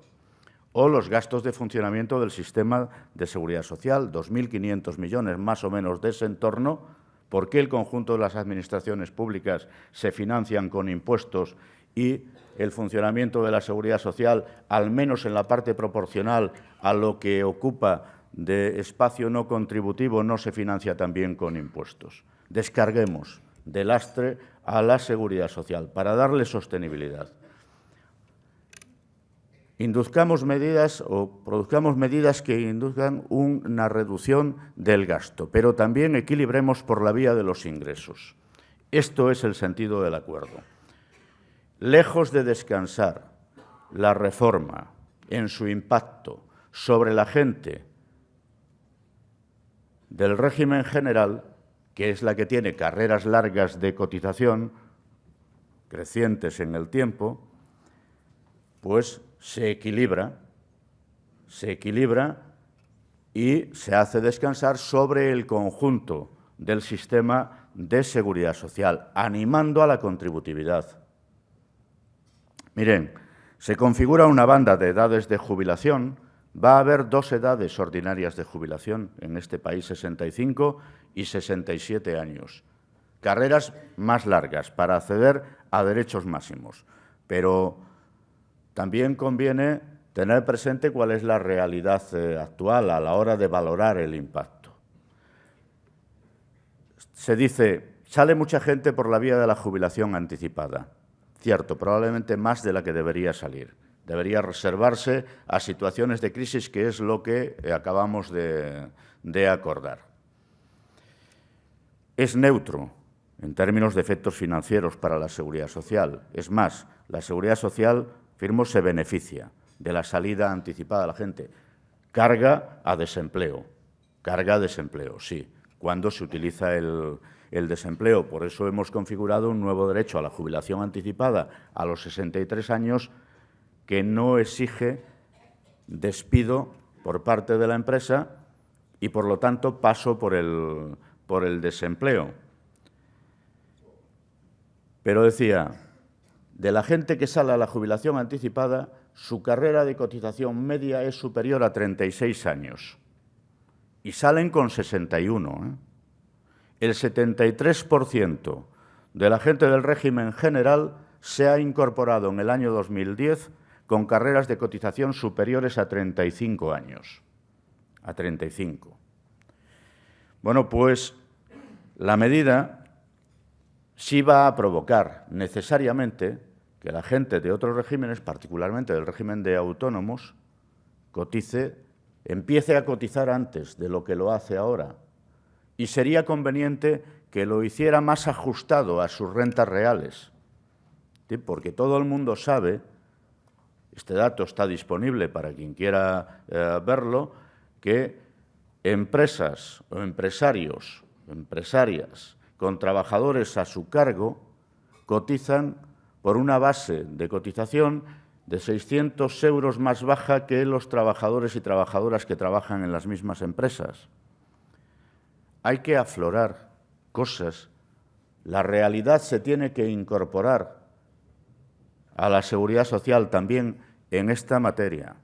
O los gastos de funcionamiento del sistema de seguridad social, 2.500 millones más o menos de ese entorno. ¿Por qué el conjunto de las administraciones públicas se financian con impuestos y el funcionamiento de la seguridad social, al menos en la parte proporcional a lo que ocupa de espacio no contributivo, no se financia también con impuestos? Descarguemos de lastre a la seguridad social para darle sostenibilidad. Induzcamos medidas o produzcamos medidas que induzcan una reducción del gasto, pero también equilibremos por la vía de los ingresos. Esto es el sentido del acuerdo. Lejos de descansar la reforma en su impacto sobre la gente del régimen general, que es la que tiene carreras largas de cotización, crecientes en el tiempo, pues se equilibra y se hace descansar sobre el conjunto del sistema de seguridad social, animando a la contributividad. Miren, se configura una banda de edades de jubilación. Va a haber 2 edades ordinarias de jubilación en este país, 65 y 67 años. Carreras más largas para acceder a derechos máximos, pero también conviene tener presente cuál es la realidad actual a la hora de valorar el impacto. Se dice, sale mucha gente por la vía de la jubilación anticipada. Cierto, probablemente más de la que debería salir. Debería reservarse a situaciones de crisis, que es lo que acabamos de acordar. Es neutro en términos de efectos financieros para la seguridad social. Es más, la seguridad social, afirmo, se beneficia de la salida anticipada de la gente. Carga a desempleo, sí, cuando se utiliza el desempleo. Por eso hemos configurado un nuevo derecho a la jubilación anticipada a los 63 años que no exige despido por parte de la empresa y, por lo tanto, paso por el desempleo. Pero decía, de la gente que sale a la jubilación anticipada, su carrera de cotización media es superior a 36 años y salen con 61. El 73% de la gente del régimen general se ha incorporado en el año 2010 con carreras de cotización superiores a 35 años. A 35. Bueno, pues la medida sí va a provocar necesariamente que la gente de otros regímenes, particularmente del régimen de autónomos, empiece a cotizar antes de lo que lo hace ahora. Y sería conveniente que lo hiciera más ajustado a sus rentas reales, ¿sí? Porque todo el mundo sabe, este dato está disponible para quien quiera verlo, que empresas o empresarios o empresarias con trabajadores a su cargo cotizan por una base de cotización de 600 euros más baja que los trabajadores y trabajadoras que trabajan en las mismas empresas. Hay que aflorar cosas. La realidad se tiene que incorporar a la seguridad social también en esta materia.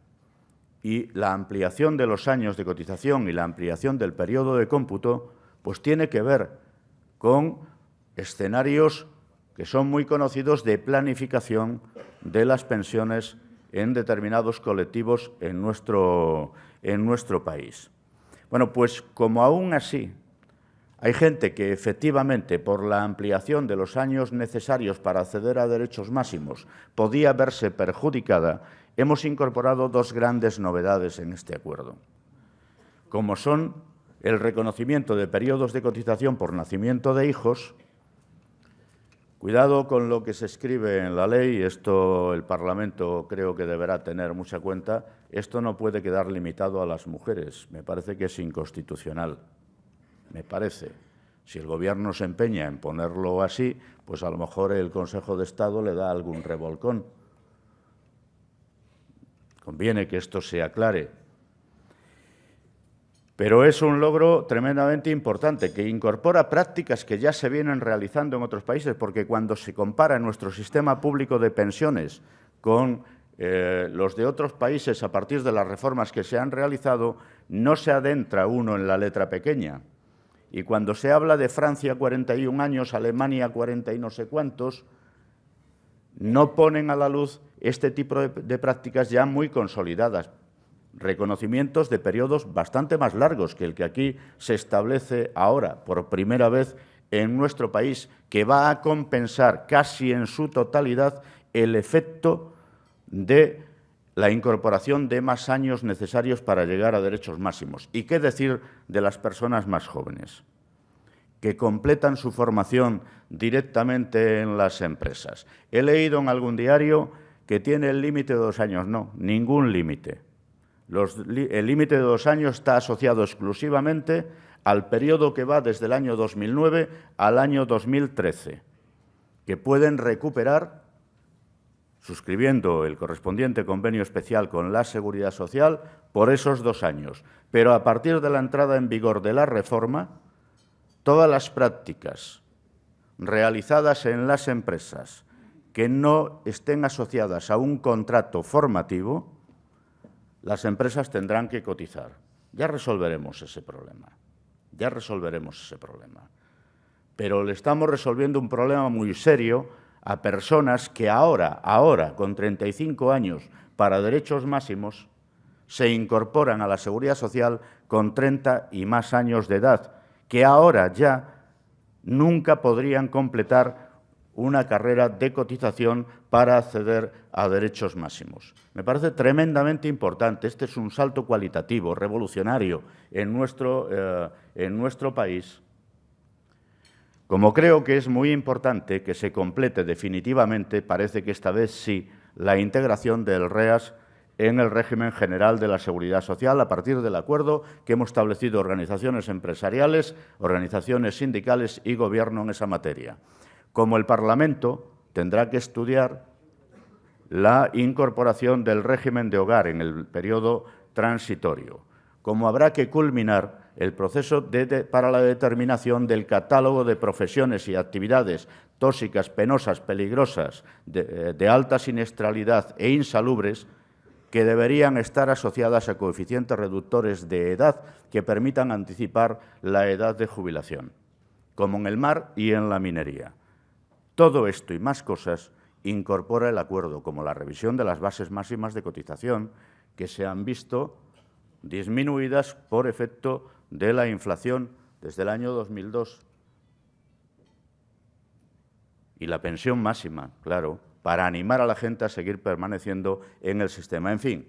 Y la ampliación de los años de cotización y la ampliación del periodo de cómputo, pues tiene que ver con escenarios que son muy conocidos de planificación de las pensiones en determinados colectivos en nuestro país. Bueno, pues como aún así hay gente que efectivamente por la ampliación de los años necesarios para acceder a derechos máximos podía verse perjudicada, hemos incorporado 2 grandes novedades en este acuerdo, como son el reconocimiento de periodos de cotización por nacimiento de hijos. Cuidado con lo que se escribe en la ley, esto el Parlamento creo que deberá tener mucha cuenta. Esto no puede quedar limitado a las mujeres, me parece que es inconstitucional, me parece. Si el Gobierno se empeña en ponerlo así, pues a lo mejor el Consejo de Estado le da algún revolcón. Conviene que esto se aclare. Pero es un logro tremendamente importante, que incorpora prácticas que ya se vienen realizando en otros países, porque cuando se compara nuestro sistema público de pensiones con los de otros países a partir de las reformas que se han realizado, no se adentra uno en la letra pequeña. Y cuando se habla de Francia 41 años, Alemania 40 y no sé cuántos, no ponen a la luz este tipo de prácticas ya muy consolidadas, reconocimientos de periodos bastante más largos que el que aquí se establece ahora, por primera vez en nuestro país, que va a compensar casi en su totalidad el efecto de la incorporación de más años necesarios para llegar a derechos máximos. ¿Y qué decir de las personas más jóvenes, que completan su formación directamente en las empresas? He leído en algún diario que tiene el límite de 2 años. No, ningún límite. El límite de 2 años está asociado exclusivamente al periodo que va desde el año 2009 al año 2013, que pueden recuperar suscribiendo el correspondiente convenio especial con la Seguridad Social por esos 2 años. Pero a partir de la entrada en vigor de la reforma, todas las prácticas realizadas en las empresas que no estén asociadas a un contrato formativo, las empresas tendrán que cotizar. Ya resolveremos ese problema. Ya resolveremos ese problema. Pero le estamos resolviendo un problema muy serio a personas que ahora, con 35 años para derechos máximos, se incorporan a la Seguridad Social con 30 y más años de edad, que ahora ya nunca podrían completar una carrera de cotización para acceder a derechos máximos. Me parece tremendamente importante. Este es un salto cualitativo, revolucionario en nuestro país. Como creo que es muy importante que se complete definitivamente, parece que esta vez sí, la integración del REAS en el régimen general de la Seguridad Social a partir del acuerdo que hemos establecido organizaciones empresariales, organizaciones sindicales y Gobierno en esa materia. Como el Parlamento tendrá que estudiar la incorporación del régimen de hogar en el periodo transitorio, como habrá que culminar el proceso para la determinación del catálogo de profesiones y actividades tóxicas, penosas, peligrosas, de alta siniestralidad e insalubres, que deberían estar asociadas a coeficientes reductores de edad que permitan anticipar la edad de jubilación, como en el mar y en la minería. Todo esto y más cosas incorpora el acuerdo, como la revisión de las bases máximas de cotización, que se han visto disminuidas por efecto de la inflación desde el año 2002. Y la pensión máxima, claro, para animar a la gente a seguir permaneciendo en el sistema. En fin,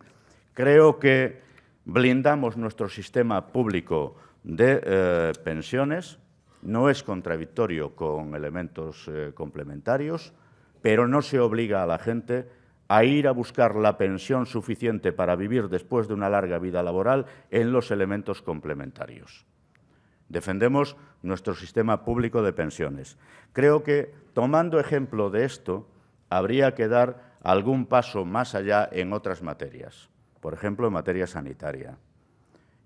creo que blindamos nuestro sistema público de pensiones. No es contradictorio con elementos complementarios, pero no se obliga a la gente a ir a buscar la pensión suficiente para vivir después de una larga vida laboral en los elementos complementarios. Defendemos nuestro sistema público de pensiones. Creo que, tomando ejemplo de esto, habría que dar algún paso más allá en otras materias, por ejemplo, en materia sanitaria,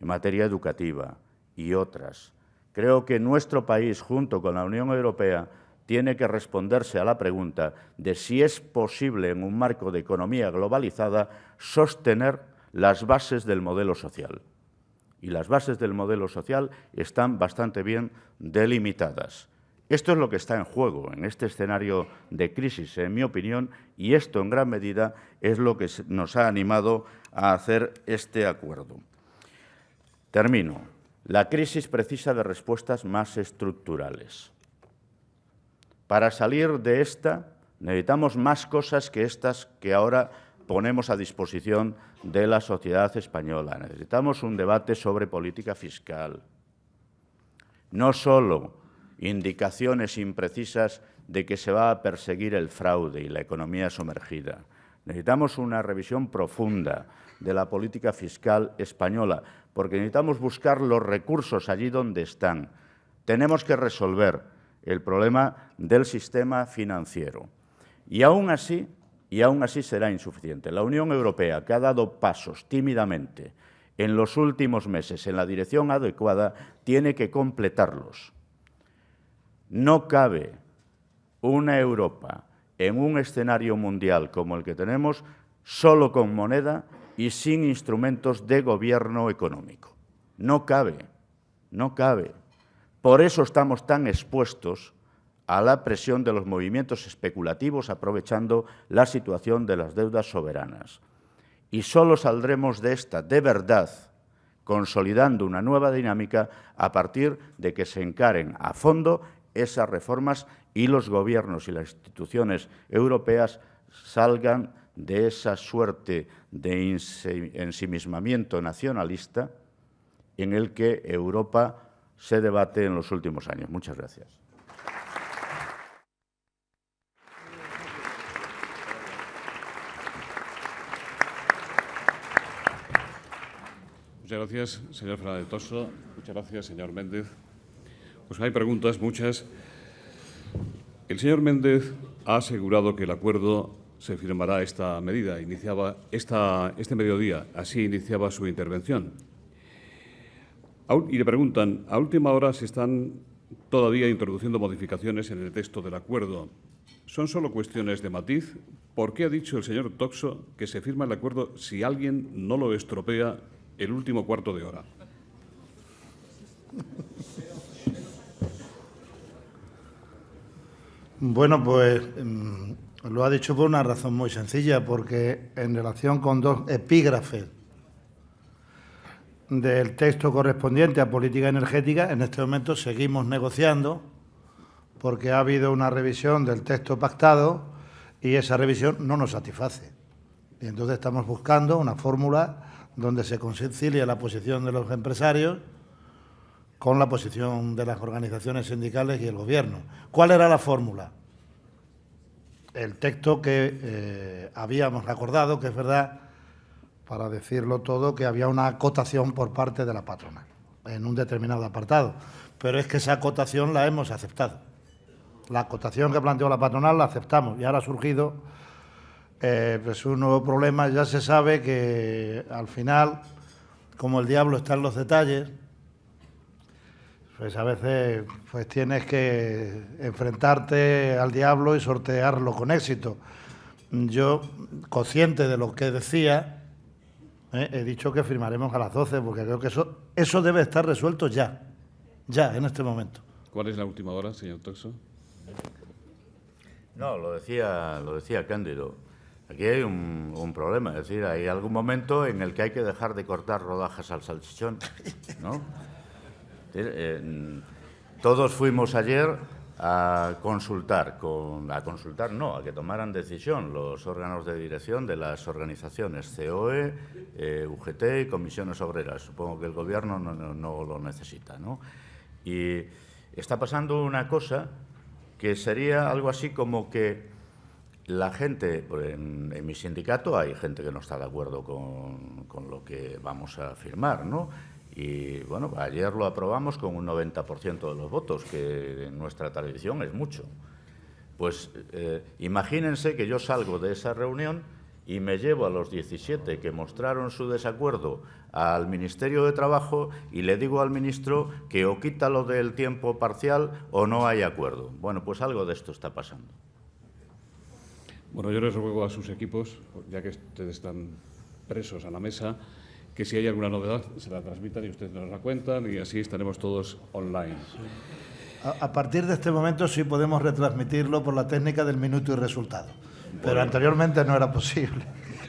en materia educativa y otras. Creo que nuestro país, junto con la Unión Europea, tiene que responderse a la pregunta de si es posible, en un marco de economía globalizada, sostener las bases del modelo social. Y las bases del modelo social están bastante bien delimitadas. Esto es lo que está en juego en este escenario de crisis, en mi opinión, y esto en gran medida es lo que nos ha animado a hacer este acuerdo. Termino. La crisis precisa de respuestas más estructurales. Para salir de esta necesitamos más cosas que estas que ahora ponemos a disposición de la sociedad española. Necesitamos un debate sobre política fiscal. No solo indicaciones imprecisas de que se va a perseguir el fraude y la economía sumergida. Necesitamos una revisión profunda de la política fiscal española, porque necesitamos buscar los recursos allí donde están. Tenemos que resolver el problema del sistema financiero. Y aún así será insuficiente. La Unión Europea, que ha dado pasos tímidamente en los últimos meses en la dirección adecuada, tiene que completarlos. No cabe una Europa en un escenario mundial como el que tenemos solo con moneda y sin instrumentos de gobierno económico. No cabe, no cabe. Por eso estamos tan expuestos a la presión de los movimientos especulativos aprovechando la situación de las deudas soberanas. Y solo saldremos de esta, de verdad, consolidando una nueva dinámica a partir de que se encaren a fondo esas reformas y los gobiernos y las instituciones europeas salgan de esa suerte de ensimismamiento nacionalista en el que Europa se debate en los últimos años. Muchas gracias. Muchas gracias, señor Fernández Toso. Muchas gracias, señor Méndez. Pues hay preguntas, muchas. El señor Méndez ha asegurado que el acuerdo se firmará esta medida. Iniciaba este mediodía, así iniciaba su intervención. Y le preguntan, a última hora se están todavía introduciendo modificaciones en el texto del acuerdo. ¿Son solo cuestiones de matiz? ¿Por qué ha dicho el señor Toxo que se firma el acuerdo si alguien no lo estropea el último cuarto de hora? Bueno, pues lo ha dicho por una razón muy sencilla, porque en relación con dos epígrafes del texto correspondiente a política energética, en este momento seguimos negociando porque ha habido una revisión del texto pactado y esa revisión no nos satisface. Y entonces estamos buscando una fórmula donde se concilie la posición de los empresarios con la posición de las organizaciones sindicales y el Gobierno. ¿Cuál era la fórmula? El texto que habíamos acordado, que es verdad, para decirlo todo, que había una acotación por parte de la patronal en un determinado apartado. Pero es que esa acotación la hemos aceptado. La acotación que planteó la patronal la aceptamos y ahora ha surgido pues un nuevo problema. Ya se sabe que al final, como el diablo está en los detalles, pues a veces pues tienes que enfrentarte al diablo y sortearlo con éxito. Yo, consciente de lo que decía, he dicho que firmaremos a las 12, porque creo que eso debe estar resuelto ya, en este momento. ¿Cuál es la última hora, señor Toxo? No, lo decía Cándido. Aquí hay un problema, es decir, hay algún momento en el que hay que dejar de cortar rodajas al salchichón, ¿no? Todos fuimos ayer a que tomaran decisión los órganos de dirección de las organizaciones COE, UGT y comisiones obreras. Supongo que el Gobierno no lo necesita, ¿no? Y está pasando una cosa que sería algo así como que la gente, en mi sindicato hay gente que no está de acuerdo con lo que vamos a firmar, ¿no? Y, bueno, ayer lo aprobamos con un 90% de los votos, que en nuestra tradición es mucho. Pues imagínense que yo salgo de esa reunión y me llevo a los 17 que mostraron su desacuerdo al Ministerio de Trabajo y le digo al ministro que o quita lo del tiempo parcial o no hay acuerdo. Bueno, pues algo de esto está pasando. Bueno, yo les ruego a sus equipos, ya que ustedes están presos a la mesa, que si hay alguna novedad se la transmitan y ustedes nos la cuentan y así estaremos todos online. A partir de este momento sí podemos retransmitirlo por la técnica del minuto y resultado, pero anteriormente no era posible.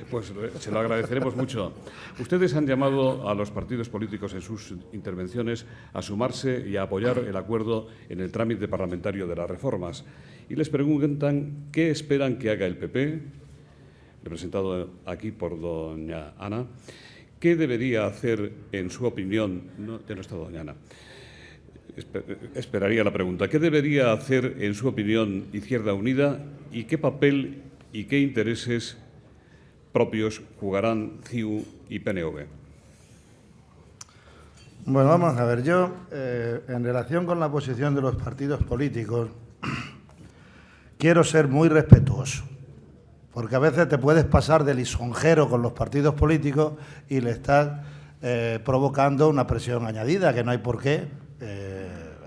Pues se lo agradeceremos mucho. Ustedes han llamado a los partidos políticos en sus intervenciones a sumarse y a apoyar el acuerdo en el trámite parlamentario de las reformas. Y les preguntan qué esperan que haga el PP, representado aquí por doña Ana, qué debería hacer, en su opinión, no está doña Ana, esperaría la pregunta, ¿qué debería hacer, en su opinión, Izquierda Unida y qué papel y qué intereses propios jugarán CiU y PNV? Bueno, vamos a ver. Yo, en relación con la posición de los partidos políticos, quiero ser muy respetuoso, porque a veces te puedes pasar de lisonjero con los partidos políticos y le estás provocando una presión añadida, que no hay por qué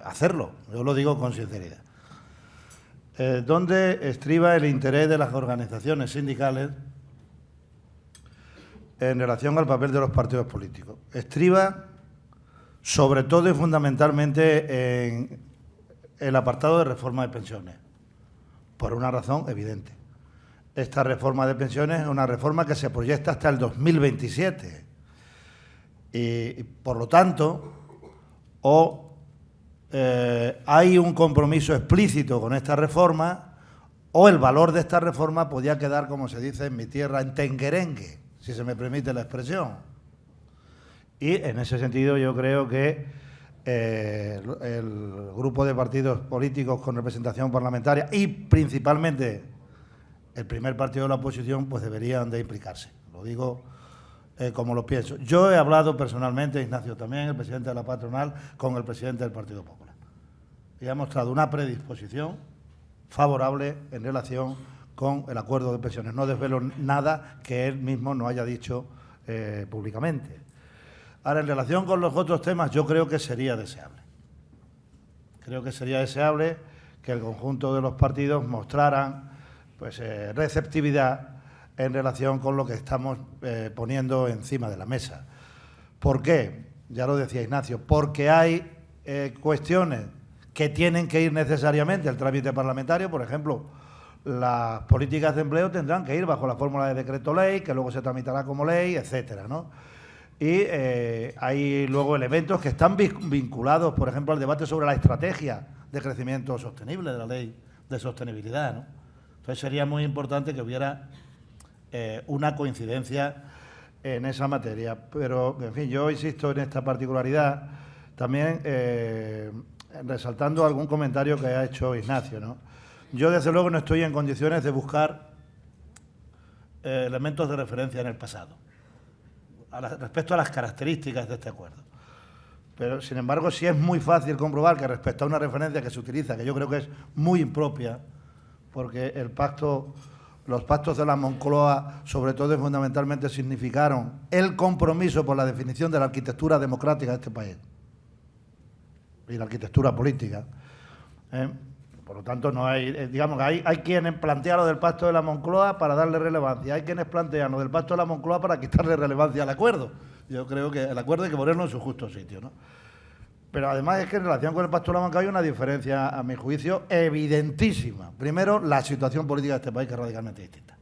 hacerlo. Yo lo digo con sinceridad. ¿Dónde estriba el interés de las organizaciones sindicales en relación al papel de los partidos políticos? Estriba sobre todo y fundamentalmente en el apartado de reforma de pensiones, por una razón evidente. Esta reforma de pensiones es una reforma que se proyecta hasta el 2027 y, por lo tanto, hay un compromiso explícito con esta reforma o el valor de esta reforma podía quedar, como se dice en mi tierra, en tenguerengue, si se me permite la expresión. Y en ese sentido yo creo que el grupo de partidos políticos con representación parlamentaria y principalmente el primer partido de la oposición pues deberían de implicarse. Lo digo como lo pienso. Yo he hablado personalmente, Ignacio también, el presidente de la patronal, con el presidente del Partido Popular. Y ha mostrado una predisposición favorable en relación con el acuerdo de pensiones. No desvelo nada que él mismo no haya dicho públicamente. Ahora, en relación con los otros temas, yo creo que sería deseable. Creo que sería deseable que el conjunto de los partidos mostraran pues, receptividad en relación con lo que estamos poniendo encima de la mesa. ¿Por qué? Ya lo decía Ignacio, porque hay cuestiones que tienen que ir necesariamente al trámite parlamentario. Por ejemplo, las políticas de empleo tendrán que ir bajo la fórmula de decreto ley, que luego se tramitará como ley, etcétera, ¿no? Y hay luego elementos que están vinculados, por ejemplo, al debate sobre la estrategia de crecimiento sostenible de la ley de sostenibilidad, ¿no? Entonces sería muy importante que hubiera una coincidencia en esa materia. Pero, en fin, yo insisto en esta particularidad, también resaltando algún comentario que ha hecho Ignacio, ¿no? Yo, desde luego, no estoy en condiciones de buscar elementos de referencia en el pasado, respecto a las características de este acuerdo. Pero, sin embargo, sí es muy fácil comprobar que respecto a una referencia que se utiliza, que yo creo que es muy impropia, porque los pactos de la Moncloa, sobre todo y fundamentalmente, significaron el compromiso por la definición de la arquitectura democrática de este país y la arquitectura política. Por lo tanto, no hay, digamos que hay quienes plantean lo del pacto de la Moncloa para darle relevancia, hay quienes plantean lo del pacto de la Moncloa para quitarle relevancia al acuerdo. Yo creo que el acuerdo hay que ponerlo en su justo sitio, ¿no? Pero además es que en relación con el pacto de la Moncloa hay una diferencia, a mi juicio, evidentísima. Primero, la situación política de este país, que es radicalmente distinta.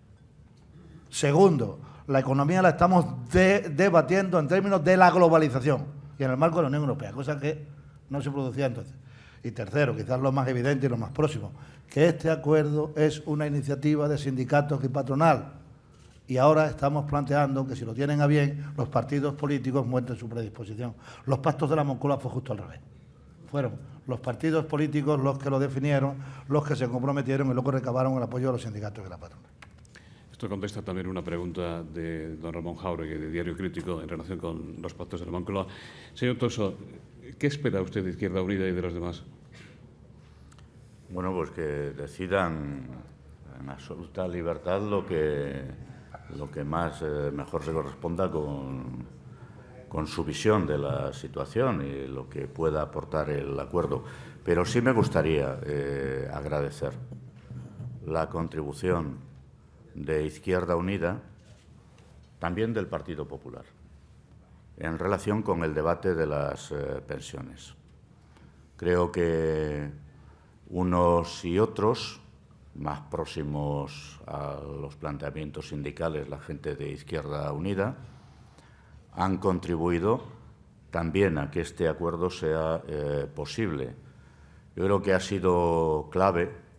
Segundo, la economía la estamos debatiendo en términos de la globalización y en el marco de la Unión Europea, cosa que no se producía entonces. Y tercero, quizás lo más evidente y lo más próximo, que este acuerdo es una iniciativa de sindicatos y patronal. Y ahora estamos planteando que, si lo tienen a bien, los partidos políticos muestren su predisposición. Los pactos de la Moncloa fue justo al revés. Fueron los partidos políticos los que lo definieron, los que se comprometieron y luego recabaron el apoyo de los sindicatos y de la patronal. Esto contesta también una pregunta de don Ramón Jáuregui, de Diario Crítico, en relación con los pactos de la Moncloa. Señor Toso, ¿qué espera usted de Izquierda Unida y de los demás? Bueno, pues que decidan en absoluta libertad lo que más mejor se corresponda con su visión de la situación y lo que pueda aportar el acuerdo. Pero sí me gustaría agradecer la contribución de Izquierda Unida, también del Partido Popular, en relación con el debate de las pensiones. Creo que unos y otros, más próximos a los planteamientos sindicales, la gente de Izquierda Unida, han contribuido también a que este acuerdo sea posible. Yo creo que ha sido clave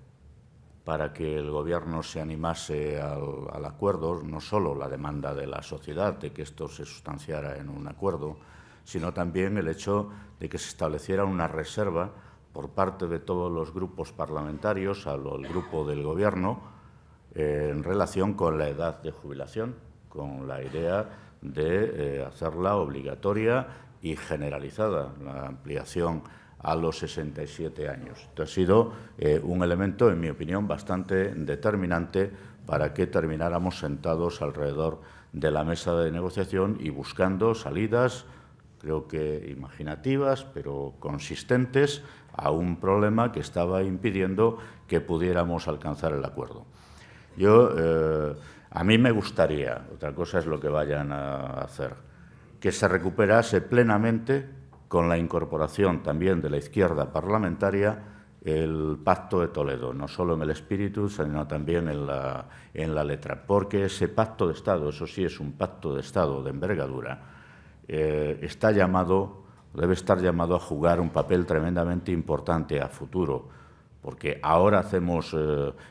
para que el Gobierno se animase al acuerdo, no solo la demanda de la sociedad de que esto se sustanciara en un acuerdo, sino también el hecho de que se estableciera una reserva por parte de todos los grupos parlamentarios al grupo del Gobierno en relación con la edad de jubilación, con la idea de hacerla obligatoria y generalizada, la ampliación a los 67 años. Esto ha sido un elemento, en mi opinión, bastante determinante para que termináramos sentados alrededor de la mesa de negociación y buscando salidas, creo que imaginativas, pero consistentes, a un problema que estaba impidiendo que pudiéramos alcanzar el acuerdo. A mí me gustaría, otra cosa es lo que vayan a hacer, que se recuperase plenamente, con la incorporación también de la izquierda parlamentaria, el Pacto de Toledo, no solo en el espíritu, sino también en la letra, porque ese Pacto de Estado, eso sí es un Pacto de Estado de envergadura, debe estar llamado a jugar un papel tremendamente importante a futuro, porque ahora hacemos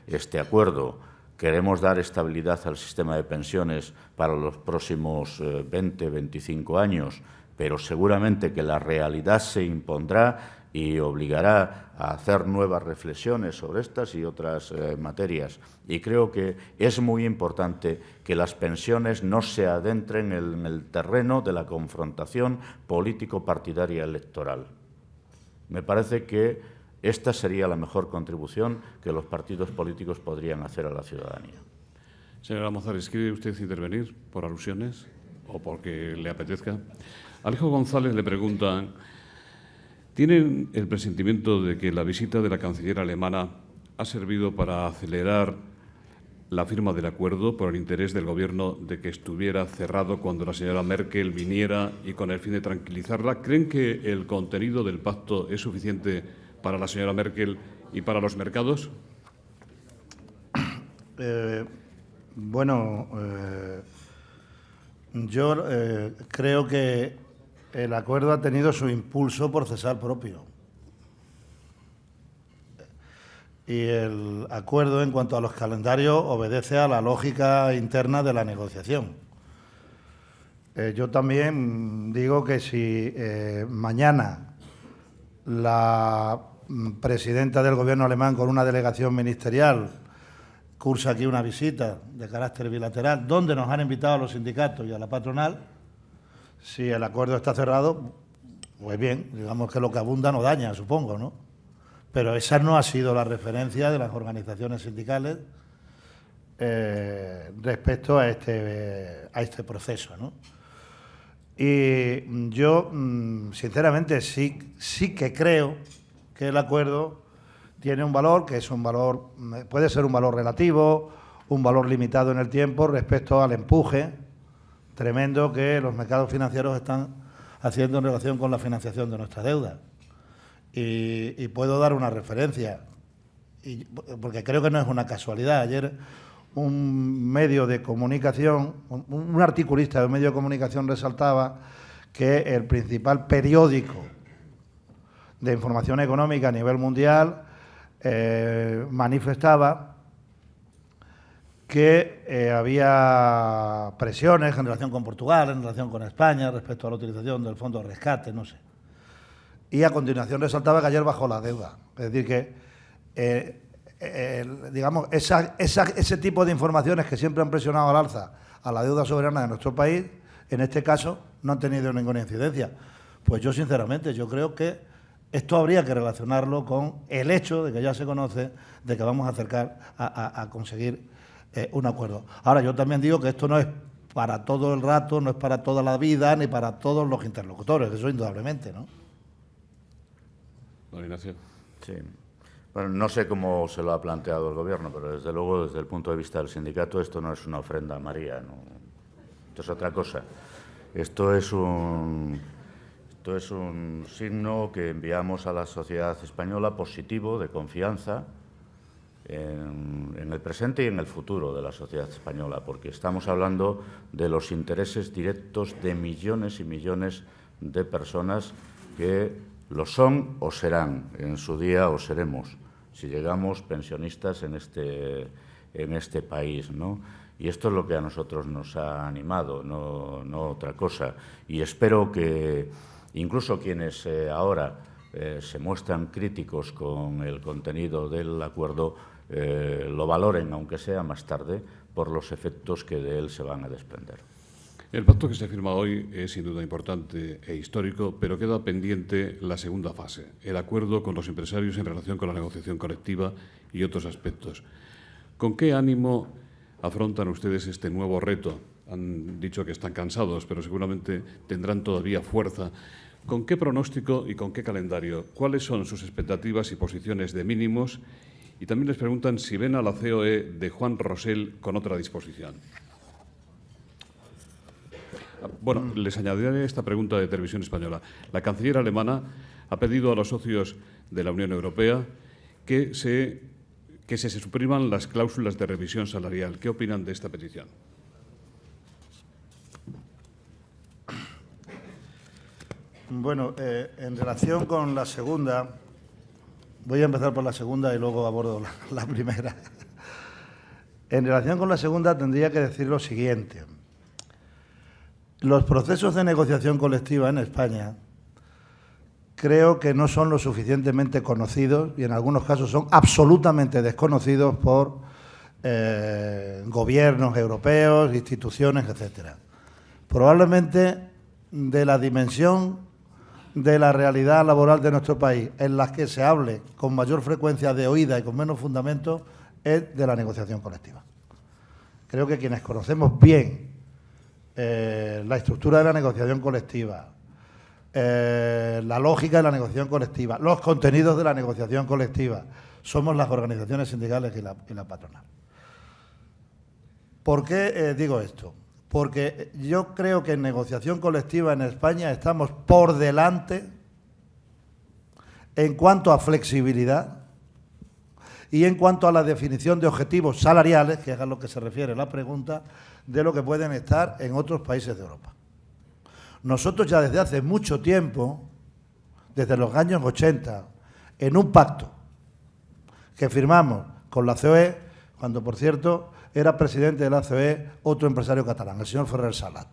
este acuerdo, queremos dar estabilidad al sistema de pensiones para los próximos 20, 25 años, pero seguramente que la realidad se impondrá y obligará a hacer nuevas reflexiones sobre estas y otras materias. Y creo que es muy importante que las pensiones no se adentren en el terreno de la confrontación político-partidaria electoral. Me parece que esta sería la mejor contribución que los partidos políticos podrían hacer a la ciudadanía. Señora Almozares, ¿quiere usted intervenir por alusiones o porque le apetezca? Alejo González le pregunta: ¿tienen el presentimiento de que la visita de la canciller alemana ha servido para acelerar la firma del acuerdo por el interés del Gobierno de que estuviera cerrado cuando la señora Merkel viniera y con el fin de tranquilizarla? ¿Creen que el contenido del pacto es suficiente para la señora Merkel y para los mercados? Yo creo que el acuerdo ha tenido su impulso procesal propio. Y el acuerdo, en cuanto a los calendarios, obedece a la lógica interna de la negociación. Yo también digo que si mañana la presidenta del Gobierno alemán, con una delegación ministerial, cursa aquí una visita de carácter bilateral, donde nos han invitado a los sindicatos y a la patronal, si el acuerdo está cerrado, pues bien, digamos que lo que abunda no daña, supongo, ¿no? Pero esa no ha sido la referencia de las organizaciones sindicales respecto a este proceso, ¿no? Y yo, sinceramente, sí que creo que el acuerdo tiene un valor, que es un valor, puede ser un valor relativo, un valor limitado en el tiempo respecto al empuje tremendo que los mercados financieros están haciendo en relación con la financiación de nuestra deuda. Y puedo dar una referencia, porque creo que no es una casualidad. Ayer un medio de comunicación, un articulista de un medio de comunicación resaltaba que el principal periódico de información económica a nivel mundial manifestaba que había presiones en relación con Portugal, en relación con España, respecto a la utilización del fondo de rescate, no sé. Y a continuación resaltaba que ayer bajó la deuda. Es decir, que digamos, ese tipo de informaciones que siempre han presionado al alza a la deuda soberana de nuestro país, en este caso no han tenido ninguna incidencia. Pues yo, sinceramente, yo creo que esto habría que relacionarlo con el hecho de que ya se conoce de que vamos a acercar a conseguir un acuerdo. Ahora, yo también digo que esto no es para todo el rato, no es para toda la vida, ni para todos los interlocutores, eso indudablemente, ¿no? Don Ignacio. Sí. Bueno, no sé cómo se lo ha planteado el Gobierno, pero desde luego, desde el punto de vista del sindicato, esto no es una ofrenda a María, ¿no? Esto es otra cosa. Esto es un signo que enviamos a la sociedad española positivo, de confianza, en el presente y en el futuro de la sociedad española, porque estamos hablando de los intereses directos de millones y millones de personas que lo son o serán en su día, o seremos, si llegamos pensionistas en este país, ¿no? Y esto es lo que a nosotros nos ha animado, no otra cosa. Y espero que incluso quienes ahora se muestran críticos con el contenido del acuerdo lo valoren, aunque sea más tarde, por los efectos que de él se van a desprender. El pacto que se firma hoy es sin duda importante e histórico, pero queda pendiente la segunda fase, el acuerdo con los empresarios en relación con la negociación colectiva y otros aspectos. ¿Con qué ánimo afrontan ustedes este nuevo reto han dicho que están cansados, pero seguramente tendrán todavía fuerza. ¿Con qué pronóstico y con qué calendario? ¿Cuáles son sus expectativas y posiciones de mínimos? Y también les preguntan si ven a la COE de Juan Rosell con otra disposición. Bueno, les añadiré esta pregunta de Televisión Española. La canciller alemana ha pedido a los socios de la Unión Europea que se supriman las cláusulas de revisión salarial. ¿Qué opinan de esta petición? Bueno, en relación con la segunda, voy a empezar por la segunda y luego abordo la primera. En relación con la segunda tendría que decir lo siguiente. Los procesos de negociación colectiva en España creo que no son lo suficientemente conocidos y en algunos casos son absolutamente desconocidos por gobiernos europeos, instituciones, etcétera. Probablemente de la dimensión de la realidad laboral de nuestro país, en las que se hable con mayor frecuencia de oída y con menos fundamento, es de la negociación colectiva. Creo que quienes conocemos bien la estructura de la negociación colectiva, la lógica de la negociación colectiva, los contenidos de la negociación colectiva, somos las organizaciones sindicales y la patronal. ¿Por qué digo esto? Porque yo creo que en negociación colectiva en España estamos por delante en cuanto a flexibilidad y en cuanto a la definición de objetivos salariales, que es a lo que se refiere la pregunta, de lo que pueden estar en otros países de Europa. Nosotros ya desde hace mucho tiempo, desde los años 80, en un pacto que firmamos con la COE, cuando, por cierto, era presidente de la COE otro empresario catalán, el señor Ferrer Salat.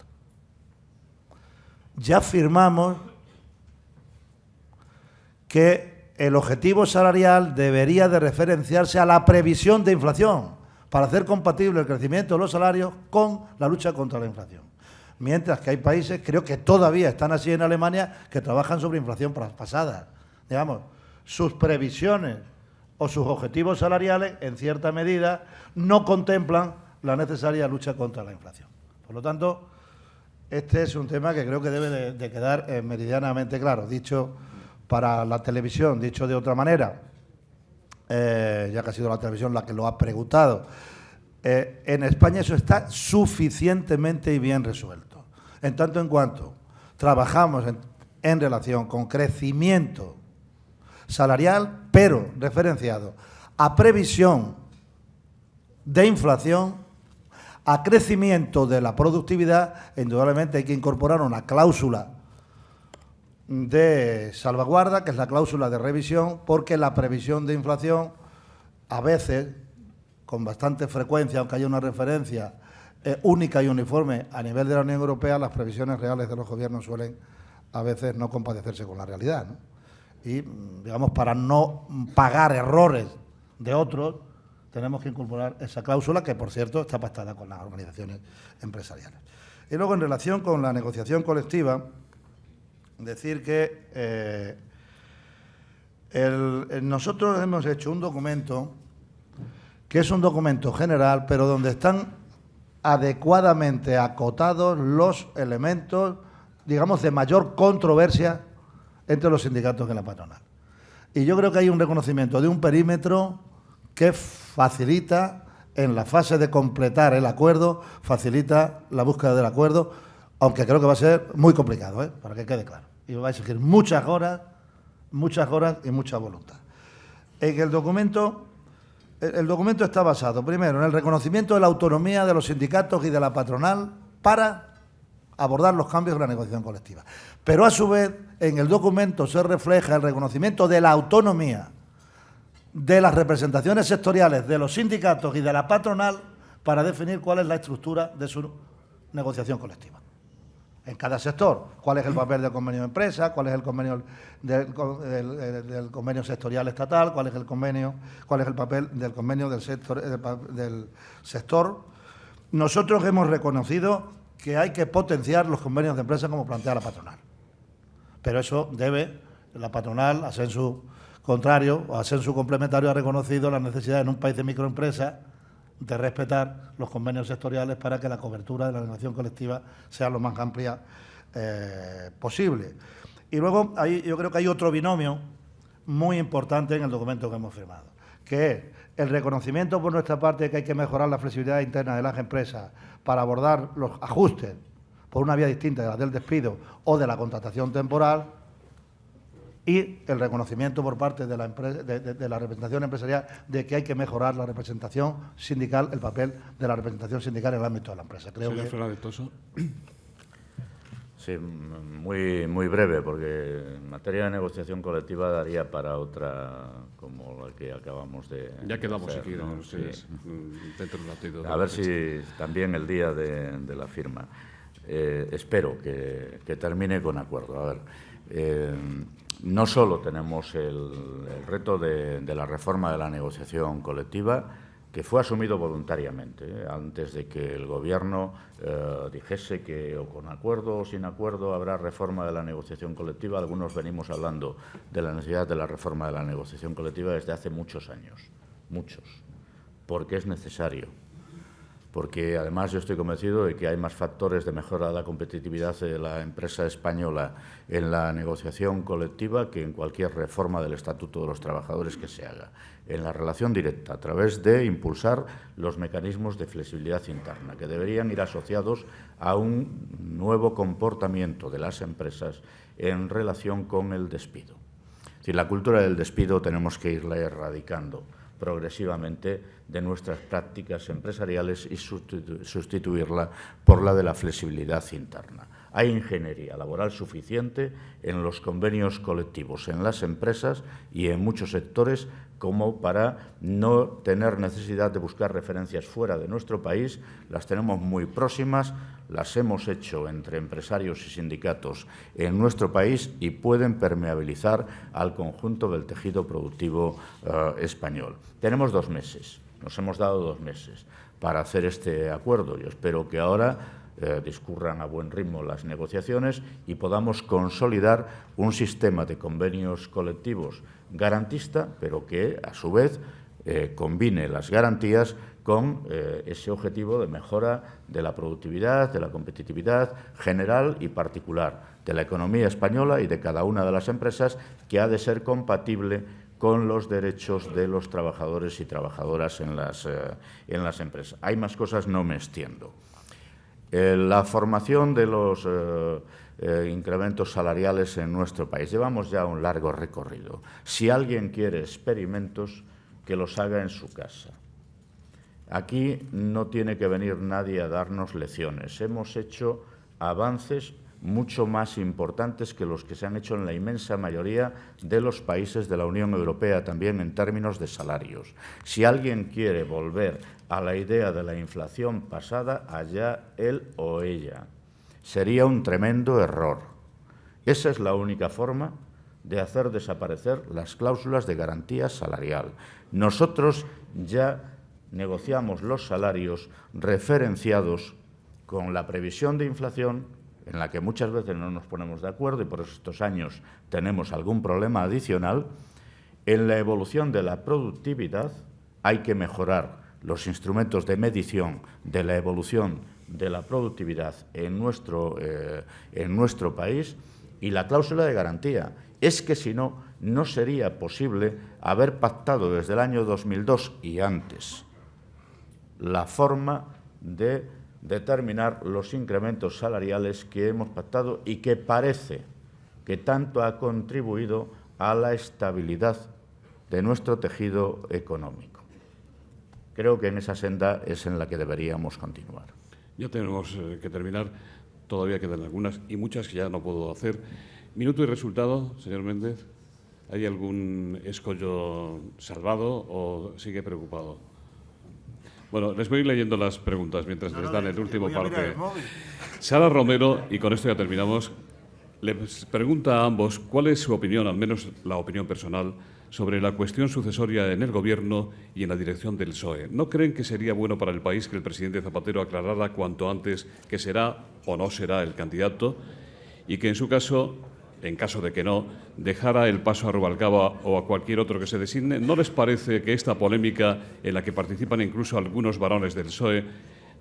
Ya firmamos que el objetivo salarial debería de referenciarse a la previsión de inflación para hacer compatible el crecimiento de los salarios con la lucha contra la inflación. Mientras que hay países, creo que todavía están así en Alemania, que trabajan sobre inflación pasada. Digamos, sus previsiones o sus objetivos salariales, en cierta medida, no contemplan la necesaria lucha contra la inflación. Por lo tanto, este es un tema que creo que debe de quedar meridianamente claro. Dicho para la televisión, dicho de otra manera, ya que ha sido la televisión la que lo ha preguntado, en España eso está suficientemente y bien resuelto. En tanto en cuanto trabajamos en relación con crecimiento salarial, pero referenciado a previsión de inflación, a crecimiento de la productividad, indudablemente hay que incorporar una cláusula de salvaguarda, que es la cláusula de revisión, porque la previsión de inflación, a veces, con bastante frecuencia, aunque haya una referencia única y uniforme a nivel de la Unión Europea, las previsiones reales de los gobiernos suelen a veces no compadecerse con la realidad, ¿no? Y, digamos, para no pagar errores de otros, tenemos que incorporar esa cláusula, que, por cierto, está pactada con las organizaciones empresariales. Y luego, en relación con la negociación colectiva, decir que nosotros hemos hecho un documento que es un documento general, pero donde están adecuadamente acotados los elementos, digamos, de mayor controversia entre los sindicatos y la patronal. Y yo creo que hay un reconocimiento de un perímetro que facilita, en la fase de completar el acuerdo, facilita la búsqueda del acuerdo, aunque creo que va a ser muy complicado, para que quede claro. Y va a exigir muchas horas y mucha voluntad. En el documento está basado, primero, en el reconocimiento de la autonomía de los sindicatos y de la patronal para abordar los cambios de la negociación colectiva. Pero, a su vez, en el documento se refleja el reconocimiento de la autonomía de las representaciones sectoriales de los sindicatos y de la patronal para definir cuál es la estructura de su negociación colectiva. En cada sector, cuál es el papel del convenio de empresa, cuál es el convenio del convenio sectorial estatal, cuál es el papel del convenio del sector. Nosotros hemos reconocido que hay que potenciar los convenios de empresa como plantea la patronal. Pero eso debe, la patronal, a sensu contrario o a sensu complementario, ha reconocido la necesidad en un país de microempresa de respetar los convenios sectoriales para que la cobertura de la negociación colectiva sea lo más amplia posible. Y luego yo creo que hay otro binomio muy importante en el documento que hemos firmado, que es el reconocimiento por nuestra parte de que hay que mejorar la flexibilidad interna de las empresas para abordar los ajustes por una vía distinta de la del despido o de la contratación temporal, y el reconocimiento por parte de la representación empresarial de que hay que mejorar la representación sindical, el papel de la representación sindical en el ámbito de la empresa. Creo Señor que... Fernández Toso. Sí, muy breve, porque en materia de negociación colectiva daría para otra como la que acabamos de Ya quedamos hacer, aquí, ¿no? ustedes, dentro de un ratito. A ver si también el día de la firma. Espero que termine con acuerdo. A ver, no solo tenemos el reto de la reforma de la negociación colectiva, que fue asumido voluntariamente, antes de que el Gobierno dijese que o con acuerdo o sin acuerdo habrá reforma de la negociación colectiva. Algunos venimos hablando de la necesidad de la reforma de la negociación colectiva desde hace muchos años, porque es necesario. Porque además yo estoy convencido de que hay más factores de mejora de la competitividad de la empresa española en la negociación colectiva que en cualquier reforma del Estatuto de los Trabajadores que se haga. En la relación directa, a través de impulsar los mecanismos de flexibilidad interna, que deberían ir asociados a un nuevo comportamiento de las empresas en relación con el despido. Es decir, la cultura del despido tenemos que irla erradicando progresivamente de nuestras prácticas empresariales y sustituirla por la de la flexibilidad interna. Hay ingeniería laboral suficiente en los convenios colectivos, en las empresas y en muchos sectores como para no tener necesidad de buscar referencias fuera de nuestro país. Las tenemos muy próximas, las hemos hecho entre empresarios y sindicatos en nuestro país y pueden permeabilizar al conjunto del tejido productivo español. Tenemos 2 meses, nos hemos dado 2 meses para hacer este acuerdo. Yo espero que ahora discurran a buen ritmo las negociaciones y podamos consolidar un sistema de convenios colectivos garantista, pero que, a su vez, combine las garantías con ese objetivo de mejora de la productividad, de la competitividad general y particular de la economía española y de cada una de las empresas, que ha de ser compatible con los derechos de los trabajadores y trabajadoras en las empresas. Hay más cosas, no me extiendo. La formación de los incrementos salariales en nuestro país. Llevamos ya un largo recorrido. Si alguien quiere experimentos, que los haga en su casa. Aquí no tiene que venir nadie a darnos lecciones. Hemos hecho avances mucho más importantes que los que se han hecho en la inmensa mayoría de los países de la Unión Europea, también en términos de salarios. Si alguien quiere volver a la idea de la inflación pasada, allá él o ella. Sería un tremendo error. Esa es la única forma de hacer desaparecer las cláusulas de garantía salarial. Nosotros ya negociamos los salarios referenciados con la previsión de inflación, en la que muchas veces no nos ponemos de acuerdo y por estos años tenemos algún problema adicional. En la evolución de la productividad hay que mejorar los instrumentos de medición de la evolución de la productividad en nuestro país, y la cláusula de garantía. Es que si no, no sería posible haber pactado desde el año 2002 y antes la forma de determinar los incrementos salariales que hemos pactado y que parece que tanto ha contribuido a la estabilidad de nuestro tejido económico. Creo que en esa senda es en la que deberíamos continuar. Ya tenemos que terminar, todavía quedan algunas y muchas que ya no puedo hacer. Minuto y resultado, señor Méndez. ¿Hay algún escollo salvado o sigue preocupado? Bueno, les voy leyendo las preguntas mientras les dan el último parte. Sara Romero, y con esto ya terminamos, les pregunta a ambos cuál es su opinión, al menos la opinión personal, sobre la cuestión sucesoria en el Gobierno y en la dirección del PSOE. ¿No creen que sería bueno para el país que el presidente Zapatero aclarara cuanto antes que será o no será el candidato y que, en su caso, en caso de que no, dejara el paso a Rubalcaba o a cualquier otro que se designe, ¿no les parece que esta polémica, en la que participan incluso algunos varones del PSOE,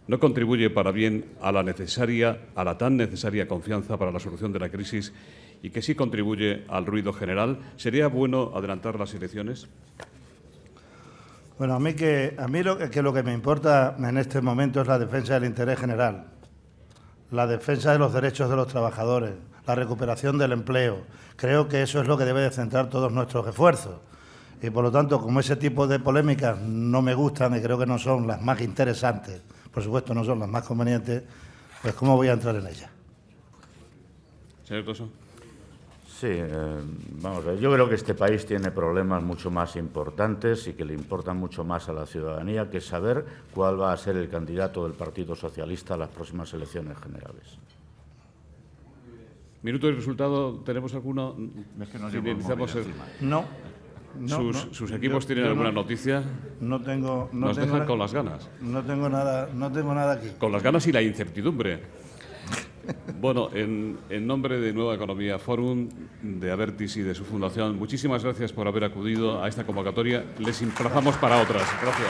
no contribuye para bien a la tan necesaria confianza para la solución de la crisis y que sí contribuye al ruido general? ¿Sería bueno adelantar las elecciones? Bueno, a mí lo que me importa en este momento es la defensa del interés general, la defensa de los derechos de los trabajadores, la recuperación del empleo. Creo que eso es lo que debe de centrar todos nuestros esfuerzos. Y, por lo tanto, como ese tipo de polémicas no me gustan y creo que no son las más interesantes, por supuesto no son las más convenientes, pues ¿cómo voy a entrar en ellas? Señor Toso. Sí, vamos a ver, yo creo que este país tiene problemas mucho más importantes y que le importan mucho más a la ciudadanía que saber cuál va a ser el candidato del Partido Socialista a las próximas elecciones generales. ¿Minuto y resultado? ¿Tenemos alguno? Es que no Si llevo el iniciamos móvil el- encima. ¿Sus equipos tienen alguna noticia? No tengo... Nos dejan con las ganas. No tengo nada aquí. Con las ganas y la incertidumbre. Bueno, en nombre de Nueva Economía Forum, de Abertis y de su fundación, muchísimas gracias por haber acudido a esta convocatoria. Les emplazamos para otras. Gracias.